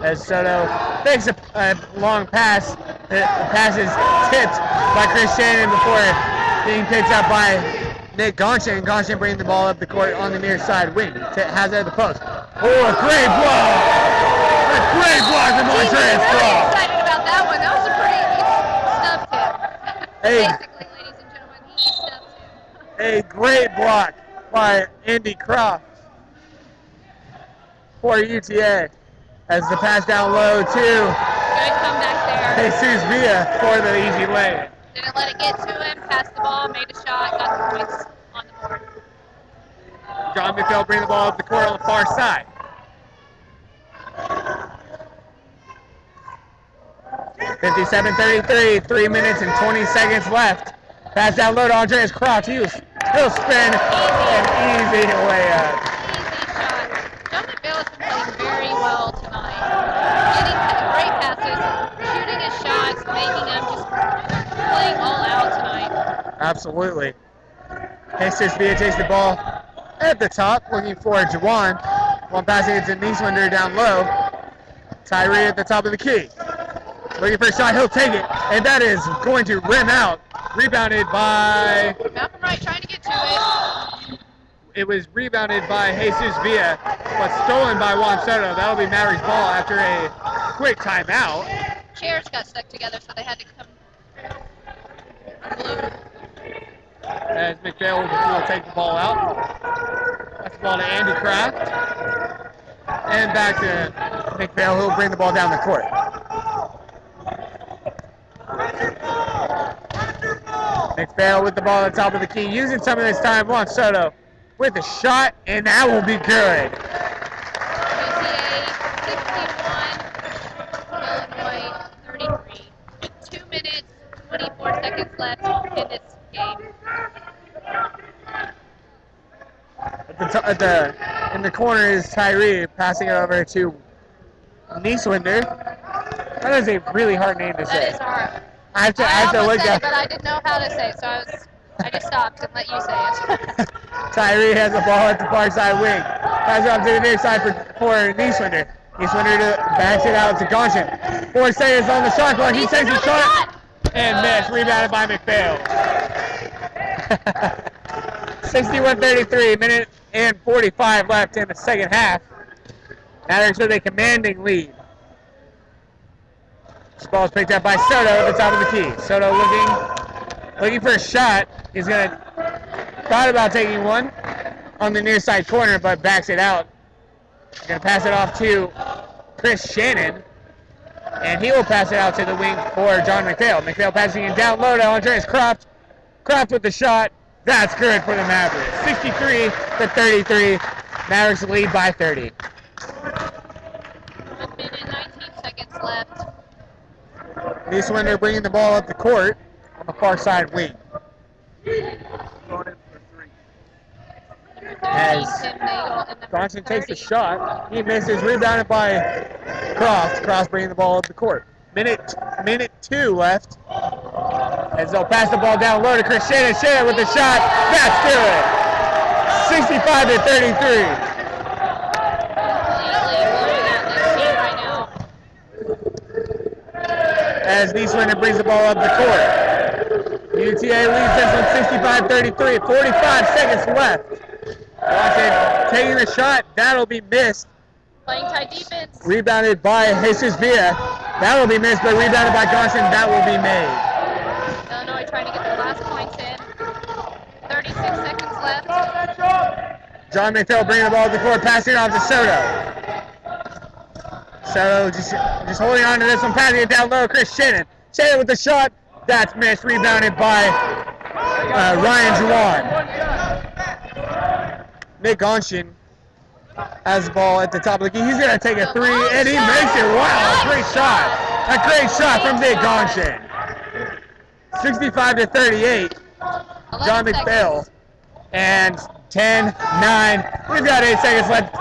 As Soto takes a long pass. The pass is tipped by Chris Shannon before being picked up by Nick Gonshin. Gonshin bringing the ball up the court on the near side wing. Has it at the post. Oh, a great block! A great block from Andreas Croft. Really excited about that one. That was a pretty snubbed him. Basically, ladies and gentlemen, he snubbed him. A great block by Andy Croft for UTA. As the pass down low to good comeback there. Jesus Villa for the easy lay. Didn't let it get to him, passed the ball, made a shot, got the points on the board. John McPhail bringing the ball up the court on the far side. (57-33), 3 minutes and 20 seconds left. Pass down low to Andreas Croft. He'll spin an easy layup. John McPhail has been playing very well tonight. Getting great passes, shooting his shots, making them just playing all out tonight. Absolutely. Jesus Villa takes the ball at the top, looking for Juwan. One passing it to Nieswinder down low. Tyree at the top of the key. Looking for a shot, he'll take it. And that is going to rim out. Rebounded by... Malcolm Wright trying to get to it. It was rebounded by Jesus Villa, but stolen by Juan Soto. That'll be Mavericks ball after a quick timeout. Chairs got stuck together, so they had to come unglued. As McPhail will take the ball out. That's the ball to Andy Kraft. And back to McPhail, who'll bring the ball down the court. McPhail with the ball at the top of the key, using some of this time. Juan Soto with a shot, and that will be good. UTA 61, Illinois 33. With 2 minutes, 24 seconds left in this game. In the corner is Tyree, passing it over to Nieswinder. That is a really hard name to say. That is hard. I have to look said up. it, but I didn't know how to say it, so I just stopped and let you say it. Tyree has the ball at the far side wing. Pass it off to the near side for Nieswinder. Nieswinder backs it out to Gonshin. 4 seconds on the shot clock. He takes a shot and missed. Rebounded by McPhail. 61-33, minute and 45 left in the second half. Mavericks with a commanding lead. This ball is picked up by Soto at the top of the key. Soto looking for a shot. He's thought about taking one on the near side corner, but backs it out. Gonna pass it off to Chris Shannon, and he will pass it out to the wing for John McPhail. McPhail passing it down low to Andreas Croft. Croft with the shot. That's good for the Mavericks. 63-33. Mavericks lead by 30. 1 minute, 19 seconds left. Nieswinder bringing the ball up the court on the far side wing. Number 13, Tim Nagel, and the Johnson takes the 30. shot. He misses. Rebounded by Croft. Croft bringing the ball up the court. Minute 2 left. As they'll pass the ball down low to Chris Shannon. Shannon with the shot. That's good. 65-33. Completely blowing out this team right now. As Eastlander brings the ball up the court. UTA leads this one 65-33. 45 seconds left. Johnson taking the shot. That'll be missed. Playing tight defense. Rebounded by Jesus Villa. That will be missed, but rebounded by Johnson. That will be made. Illinois trying to get their last points in. 36 seconds left. John McPhail bringing the ball to the court, passing it off to Soto. Soto just holding on to this one, passing it down low. Chris Shannon. Shannon with the shot. That's missed. Rebounded by Ryan Juwan. Nick Gonshin has the ball at the top of the key. He's going to take a three, and he makes it. Wow, great shot. A great shot from Nick Gonshin. 65-38. John McPhail. And 10-9. We've got 8 seconds left.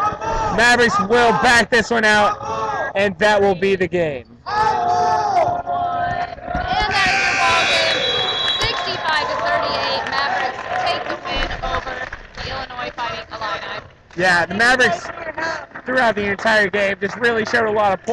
Mavericks will back this one out, and that will be the game. And that's your ball game. 65-38. Mavericks take the win over the Illinois Fighting Illini. Yeah, the Mavericks throughout the entire game just really showed a lot of points.